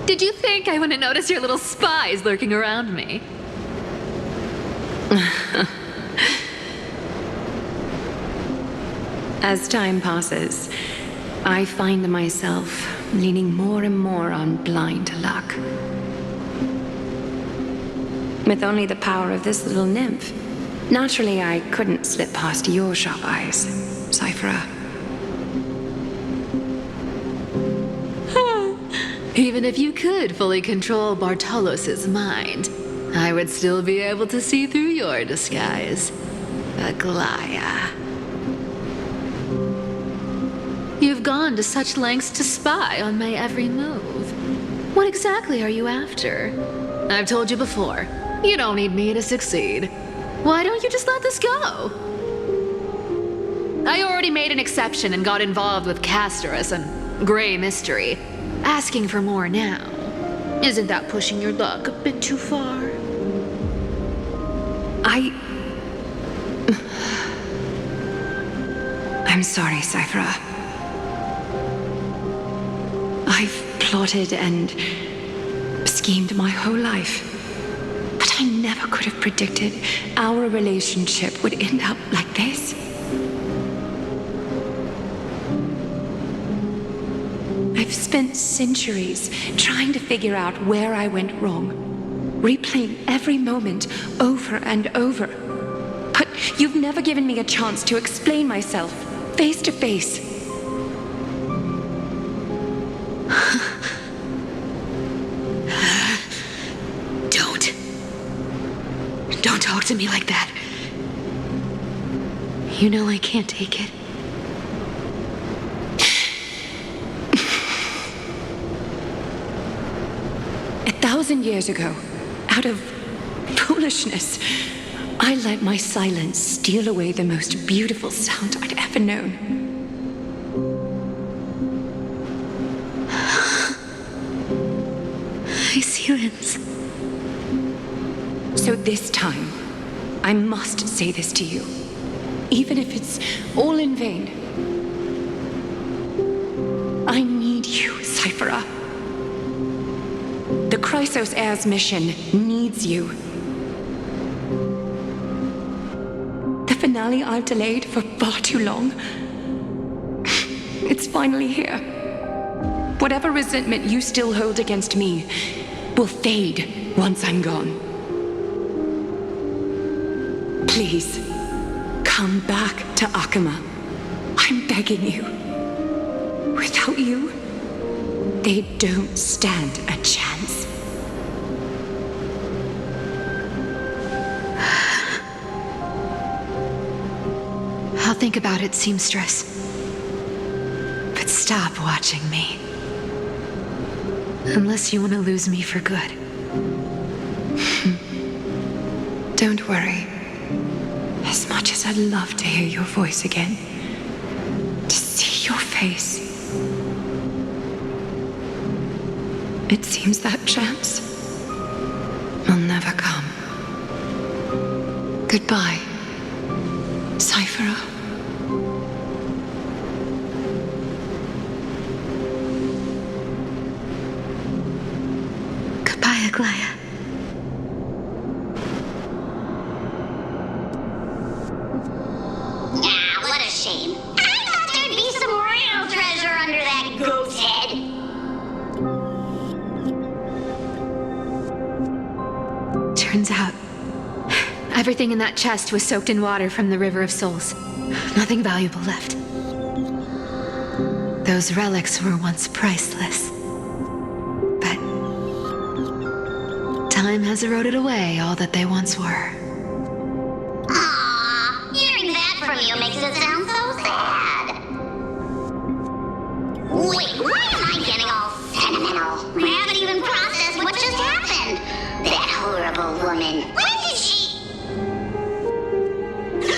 Did you think I wouldn't notice your little spies lurking around me? As time passes, I find myself leaning more and more on blind luck. With only the power of this little nymph, naturally I couldn't slip past your sharp eyes, Cyphera. Even if you could fully control Bartolos's mind, I would still be able to see through your disguise, Aglaya. You've gone to such lengths to spy on my every move. What exactly are you after? I've told you before, you don't need me to succeed. Why don't you just let this go? I already made an exception and got involved with Castorus and Grey Mystery. Asking for more now. Isn't that pushing your luck a bit too far? I'm sorry, Cyphera. I've plotted and schemed my whole life. But I never could have predicted our relationship would end up like this. I've spent centuries trying to figure out where I went wrong, replaying every moment over and over. But you've never given me a chance to explain myself face to face. Don't talk to me like that. You know I can't take it. 1,000 years ago, out of foolishness, I let my silence steal away the most beautiful sound I'd ever known. Silence. So this time, I must say this to you, even if it's all in vain. I need you, Cyphera. The Chrysos Heir's mission needs you. The finale I've delayed for far too long. It's finally here. Whatever resentment you still hold against me will fade once I'm gone. Please, come back to Akama. I'm begging you. Without you, they don't stand a chance. I'll think about it, seamstress. But stop watching me. Unless you want to lose me for good. Don't worry. As much as I'd love to hear your voice again, to see your face, it seems that chance will never come. Goodbye, Cyphera. Goodbye, Aglaya. What a shame. I thought there'd be some real treasure under that goat's head. Turns out, everything in that chest was soaked in water from the River of Souls. Nothing valuable left. Those relics were once priceless. But time has eroded away all that they once were. Aww, hearing that from you makes it sound so sad. Wait, why am I getting all sentimental? I haven't even processed what just happened. That horrible woman. Where did she...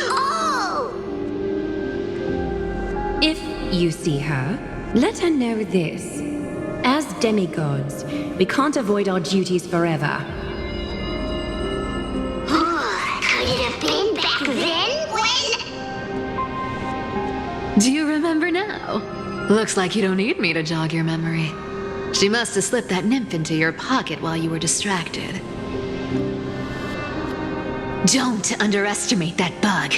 Oh! If you see her, let her know this. As demigods, we can't avoid our duties forever. Could it have been back then when... Do you remember now? Looks like you don't need me to jog your memory. She must have slipped that nymph into your pocket while you were distracted. Don't underestimate that bug.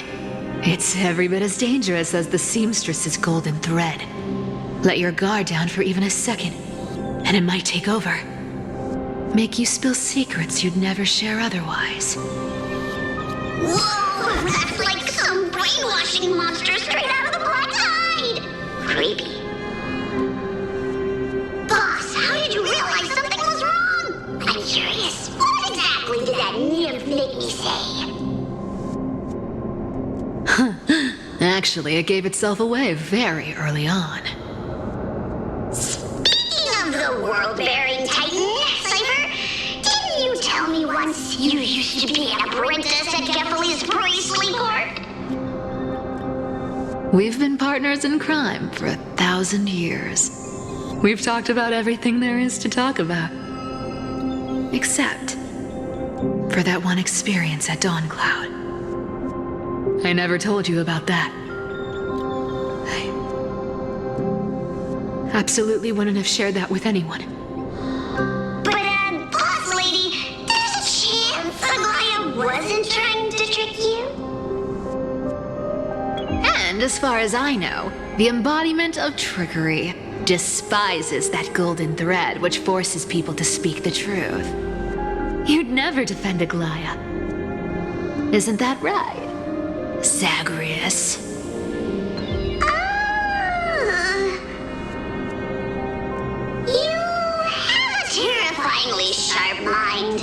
It's every bit as dangerous as the seamstress's golden thread. Let your guard down for even a second, and it might take over. Make you spill secrets you'd never share otherwise. Whoa, that's like some brainwashing monster straight out of the Black Tide! Creepy. Boss, how did you realize something was wrong? I'm curious. What exactly did that nymph make me say? Actually, it gave itself away very early on. Speaking of the world-bearing titan, Cypher, didn't you tell me once you used to be an apprentice at Gefeli's priestly court? We've been partners in crime for 1,000 years. We've talked about everything there is to talk about. Except for that one experience at Dawncloud. I never told you about that. I absolutely wouldn't have shared that with anyone. But, boss lady, there's a chance Aglaya wasn't trying to trick you? And as far as I know, the embodiment of trickery despises that golden thread which forces people to speak the truth. You'd never defend Aglaya. Isn't that right, Zagreus? You have a terrifyingly sharp mind.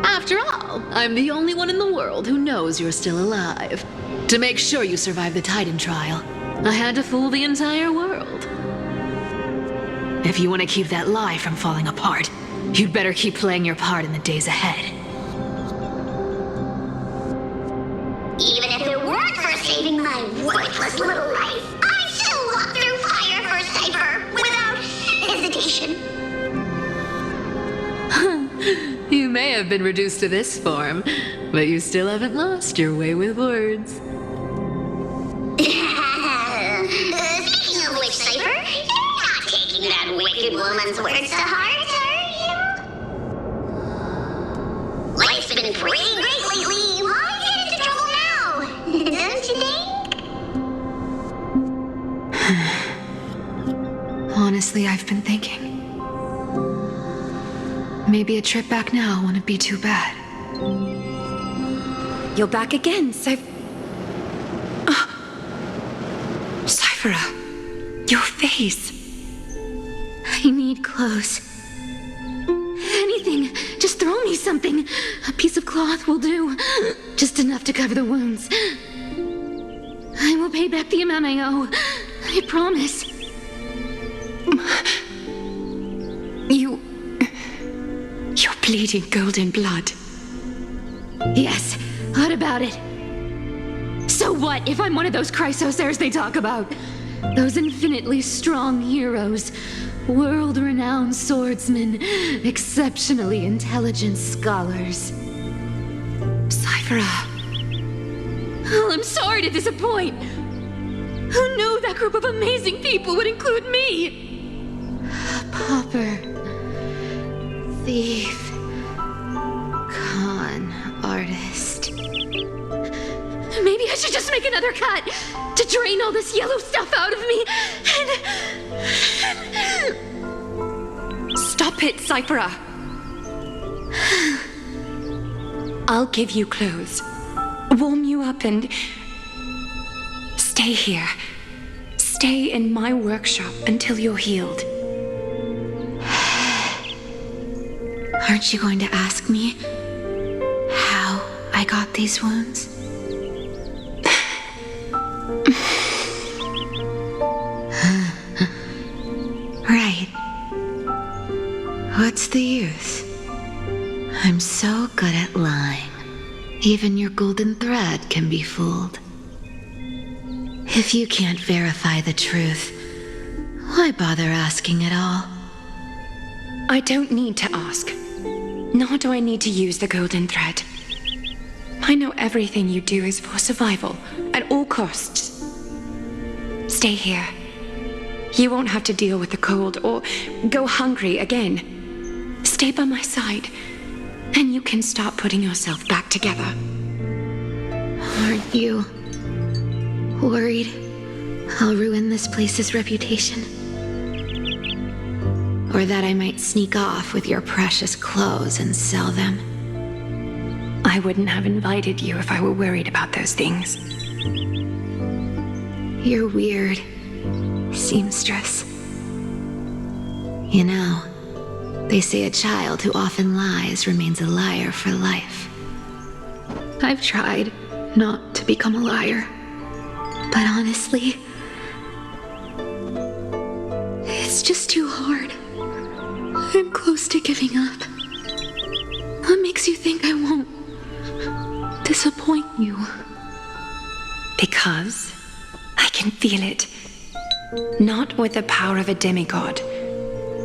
After all, I'm the only one in the world who knows you're still alive. To make sure you survive the Titan trial, I had to fool the entire world. If you want to keep that lie from falling apart, you'd better keep playing your part in the days ahead. Even if it weren't for saving my worthless little life, I'd still walk through fire for Cypher without hesitation. You may have been reduced to this form, but you still haven't lost your way with words. Speaking of which, Cypher, you're not taking that wicked woman's words to heart, are you? Life's been pretty great lately. Why get into trouble now? Don't you think? Honestly, I've been thinking. Maybe a trip back now wouldn't be too bad. You're back again, Cyphera, your face. I need clothes. Anything. Just throw me something. A piece of cloth will do. Just enough to cover the wounds. I will pay back the amount I owe. I promise. You're bleeding golden blood. Yes, what about it? So what if I'm one of those Chrysosairs they talk about? Those infinitely strong heroes, world-renowned swordsmen, exceptionally intelligent scholars. Cyphera. Oh, I'm sorry to disappoint. Who knew that group of amazing people would include me? Pauper. Thief. Con artist. Maybe I should just make another cut to drain all this yellow stuff out of me and... Stop it, Cyphera. I'll give you clothes, warm you up, and stay here. Stay in my workshop until you're healed. Aren't you going to ask me how I got these wounds? Right. What's the use? I'm so good at lying. Even your golden thread can be fooled. If you can't verify the truth, why bother asking at all? I don't need to ask. Nor do I need to use the golden thread. I know everything you do is for survival, at all costs. Stay here. You won't have to deal with the cold or go hungry again. Stay by my side, and you can start putting yourself back together. Aren't you worried I'll ruin this place's reputation? Or that I might sneak off with your precious clothes and sell them? I wouldn't have invited you if I were worried about those things. You're weird, seamstress. You know, they say a child who often lies remains a liar for life. I've tried not to become a liar, but honestly, it's just too hard. I'm close to giving up. What makes you think I won't disappoint you? Because I can feel it. Not with the power of a demigod,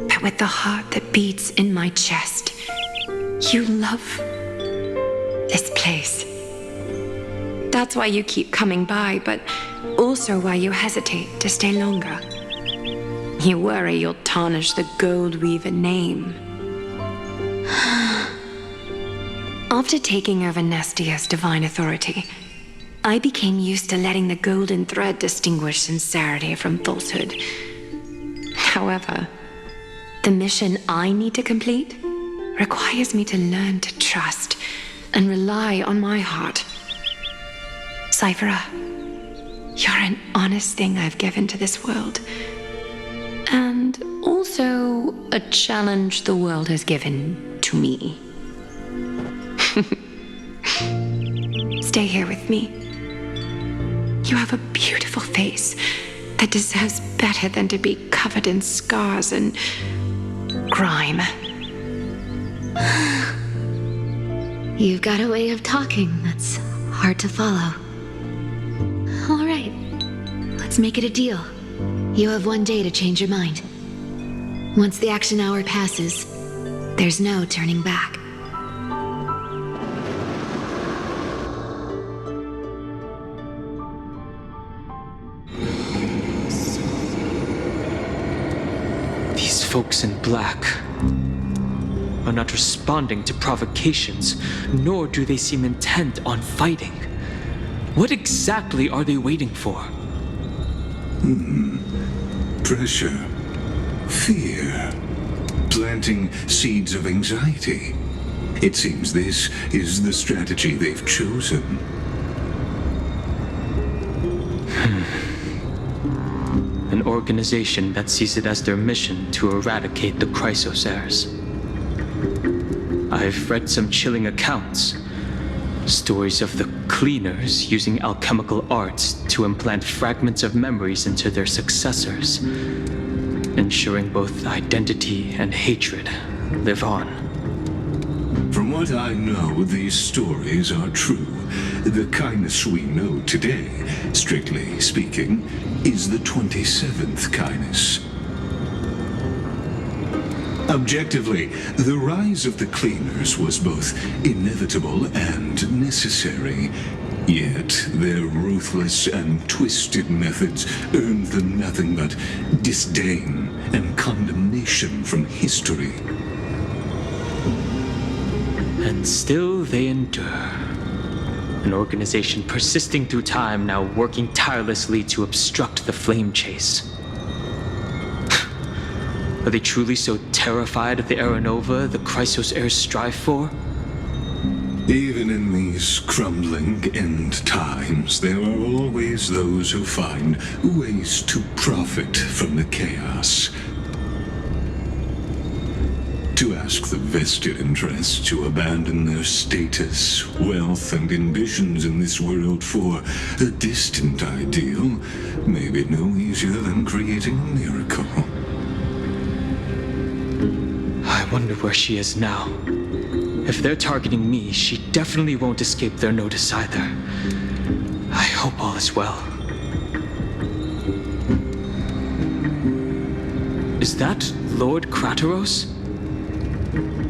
but with the heart that beats in my chest. You love this place. That's why you keep coming by, but also why you hesitate to stay longer. You worry you'll tarnish the Gold Weaver name. After taking over Nestia's divine authority, I became used to letting the golden thread distinguish sincerity from falsehood. However, the mission I need to complete requires me to learn to trust and rely on my heart. Cyphera, you're an honest thing I've given to this world. And also a challenge the world has given to me. Stay here with me. You have a beautiful face, that deserves better than to be covered in scars and grime. You've got a way of talking that's hard to follow. All right, let's make it a deal. You have 1 day to change your mind. Once the action hour passes, there's no turning back. These folks in black are not responding to provocations, nor do they seem intent on fighting. What exactly are they waiting for? Pressure. Fear. Planting seeds of anxiety. It seems this is the strategy they've chosen. An organization that sees it as their mission to eradicate the Chrysos heirs. I've read some chilling accounts. Stories of the cleaners using alchemical arts to implant fragments of memories into their successors, ensuring both identity and hatred live on. From what I know, these stories are true. The kindness we know today, strictly speaking, is the 27th kindness. Objectively, the rise of the cleaners was both inevitable and necessary. Yet, their ruthless and twisted methods earned them nothing but disdain and condemnation from history. And still they endure. An organization persisting through time, now working tirelessly to obstruct the flame chase. Are they truly so terrified of the Aranova the Chrysos heirs strive for? Even in these crumbling end times, there are always those who find ways to profit from the chaos. To ask the vested interests to abandon their status, wealth, and ambitions in this world for a distant ideal may be no easier than creating a miracle. I wonder where she is now. If they're targeting me, she definitely won't escape their notice either. I hope all is well. Is that Lord Krateros?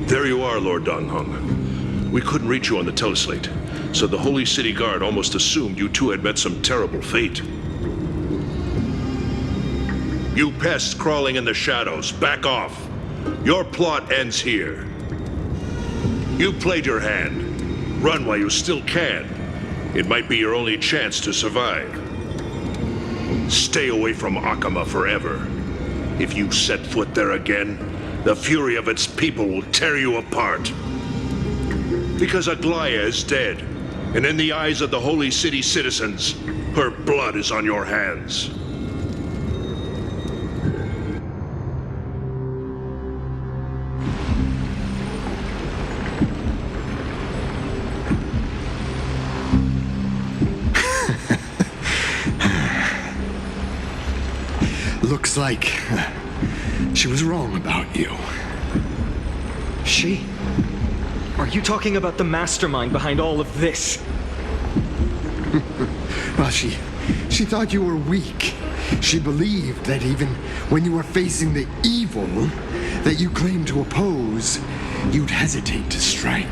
There you are, Lord Donghong. We couldn't reach you on the teleslate, so the Holy City Guard almost assumed you two had met some terrible fate. You pests crawling in the shadows, back off. Your plot ends here. You played your hand. Run while you still can. It might be your only chance to survive. Stay away from Akama forever. If you set foot there again, the fury of its people will tear you apart. Because Aglaya is dead, and in the eyes of the Holy City citizens, her blood is on your hands. Looks like she was wrong about you. She? Are you talking about the mastermind behind all of this? Well, she thought you were weak. She believed that even when you were facing the evil that you claimed to oppose, you'd hesitate to strike.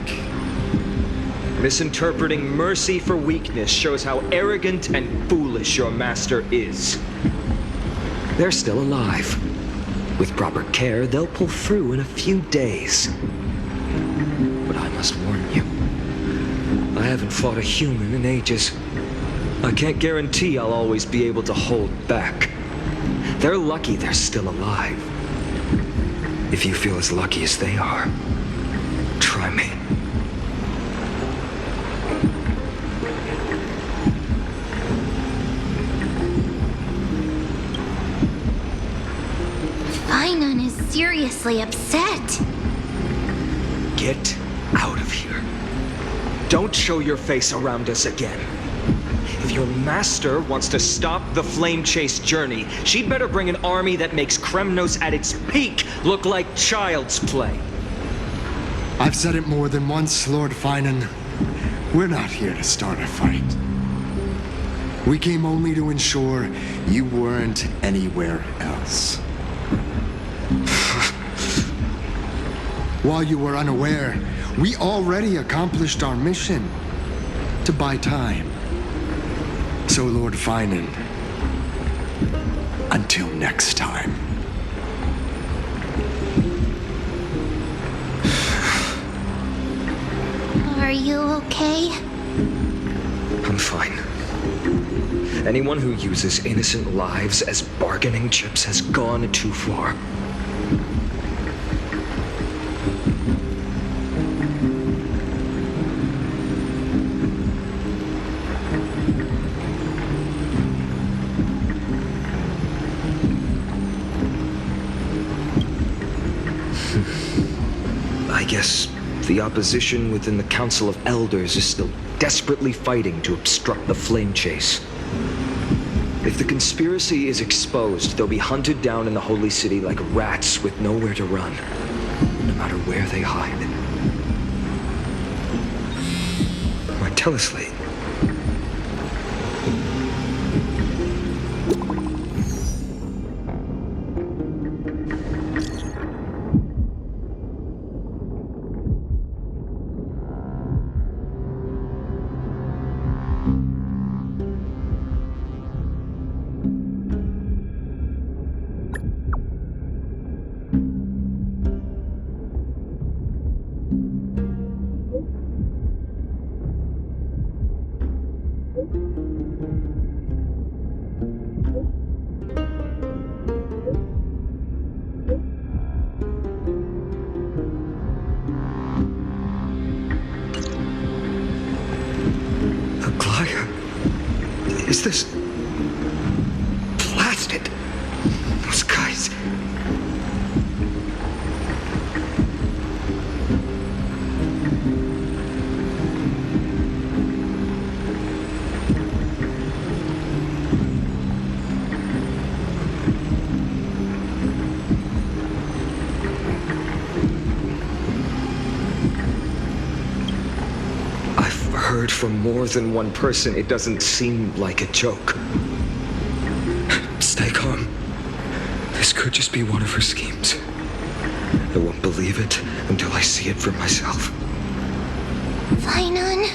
Misinterpreting mercy for weakness shows how arrogant and foolish your master is. They're still alive. With proper care, they'll pull through in a few days. But I must warn you, I haven't fought a human in ages. I can't guarantee I'll always be able to hold back. They're lucky they're still alive. If you feel as lucky as they are, try me. Finon is seriously upset. Get out of here. Don't show your face around us again. If your master wants to stop the flame chase journey, she'd better bring an army that makes Kremnos at its peak look like child's play. I've said it more than once, Lord Finan. We're not here to start a fight. We came only to ensure you weren't anywhere else. While you were unaware, we already accomplished our mission to buy time. So, Lord Finan, until next time. Are you okay? I'm fine. Anyone who uses innocent lives as bargaining chips has gone too far. I guess the opposition within the Council of Elders is still desperately fighting to obstruct the flame chase. If the conspiracy is exposed, they'll be hunted down in the Holy City like rats with nowhere to run, no matter where they hide. My teleslate. Is this blasted? Those guys. Heard from more than one person, it doesn't seem like a joke. Stay calm. This could just be one of her schemes. I won't believe it until I see it for myself. Finan,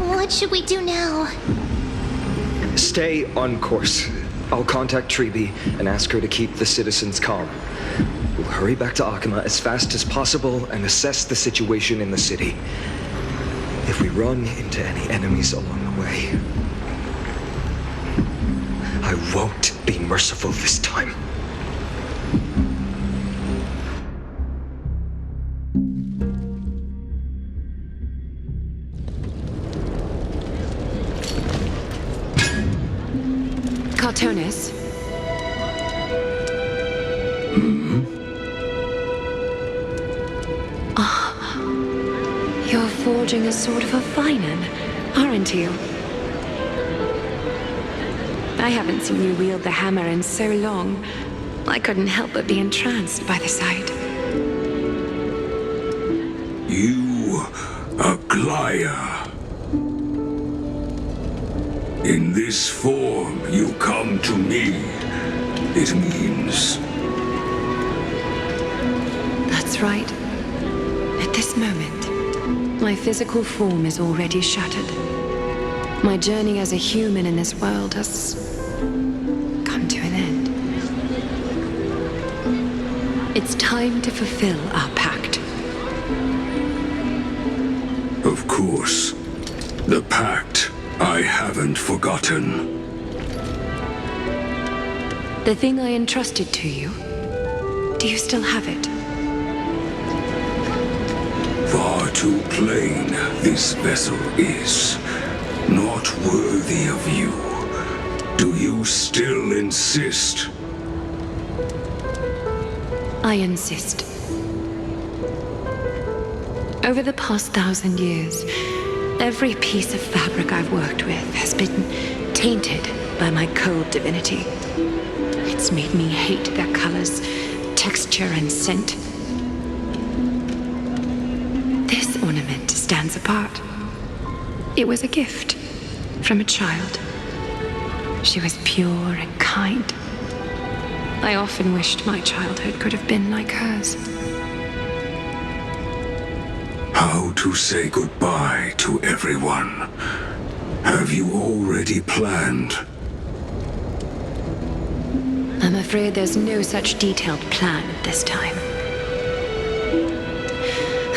what should we do now? Stay on course. I'll contact Treeby and ask her to keep the citizens calm. We'll hurry back to Akima as fast as possible and assess the situation in the city. If we run into any enemies along the way, I won't be merciful this time. Cartonis? You're forging a sword for Finan, aren't you? I haven't seen you wield the hammer in so long. I couldn't help but be entranced by the sight. You, Aglaya. In this form you come to me. It means... That's right. At this moment, my physical form is already shattered. My journey as a human in this world has come to an end. It's time to fulfill our pact. Of course. The pact I haven't forgotten. The thing I entrusted to you, do you still have it? Far too plain this vessel is. Not worthy of you. Do you still insist? I insist. Over the past 1,000 years, Every piece of fabric I've worked with has been tainted by my cold divinity. It's made me hate their colors, texture, and scent. This ornament stands apart. It was a gift from a child. She was pure and kind. I often wished my childhood could have been like hers. How to say goodbye to everyone? Have you already planned? I'm afraid there's no such detailed plan at this time.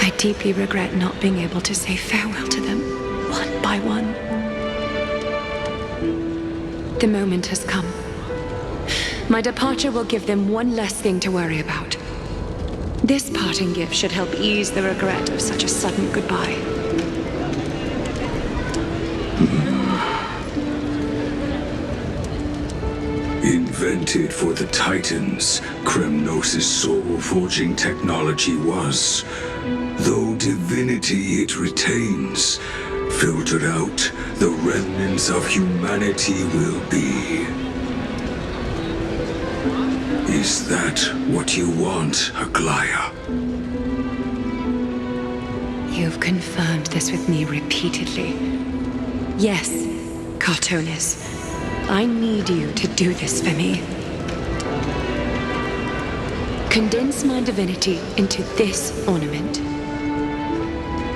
I deeply regret not being able to say farewell to them, one by one. The moment has come. My departure will give them one less thing to worry about. This parting gift should help ease the regret of such a sudden goodbye. Invented for the Titans, Kremnos' soul-forging technology was. Though divinity it retains, filtered out, the remnants of humanity will be. Is that what you want, Aglaya? You've confirmed this with me repeatedly. Yes, Cartonis. I need you to do this for me. Condense my divinity into this ornament.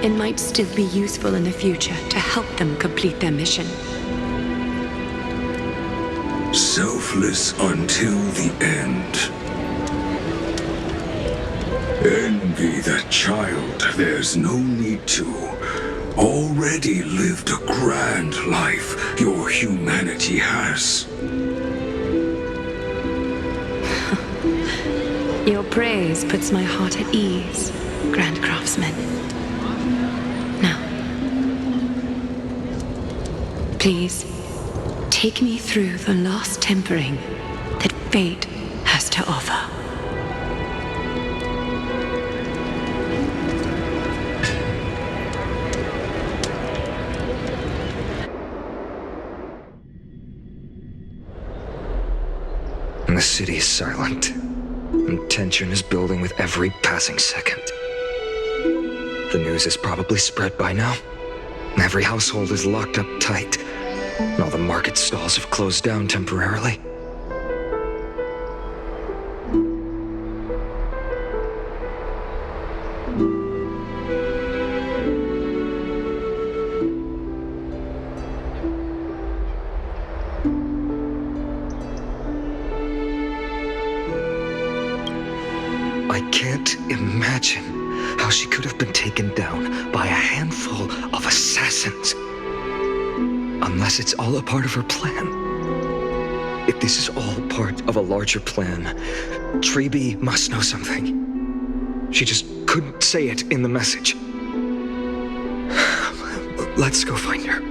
It might still be useful in the future to help them complete their mission. Selfless until the end. Envy that child, there's no need to. Already lived a grand life your humanity has. Your praise puts my heart at ease, Grand Craftsman. Now, please, take me through the last tempering that fate has to offer. The city is silent, and tension is building with every passing second. The news is probably spread by now. Every household is locked up tight, and all the market stalls have closed down temporarily. I can't imagine how she could have been taken down by a handful of assassins. Unless it's all a part of her plan. If this is all part of a larger plan, Treeby must know something. She just couldn't say it in the message. Let's go find her.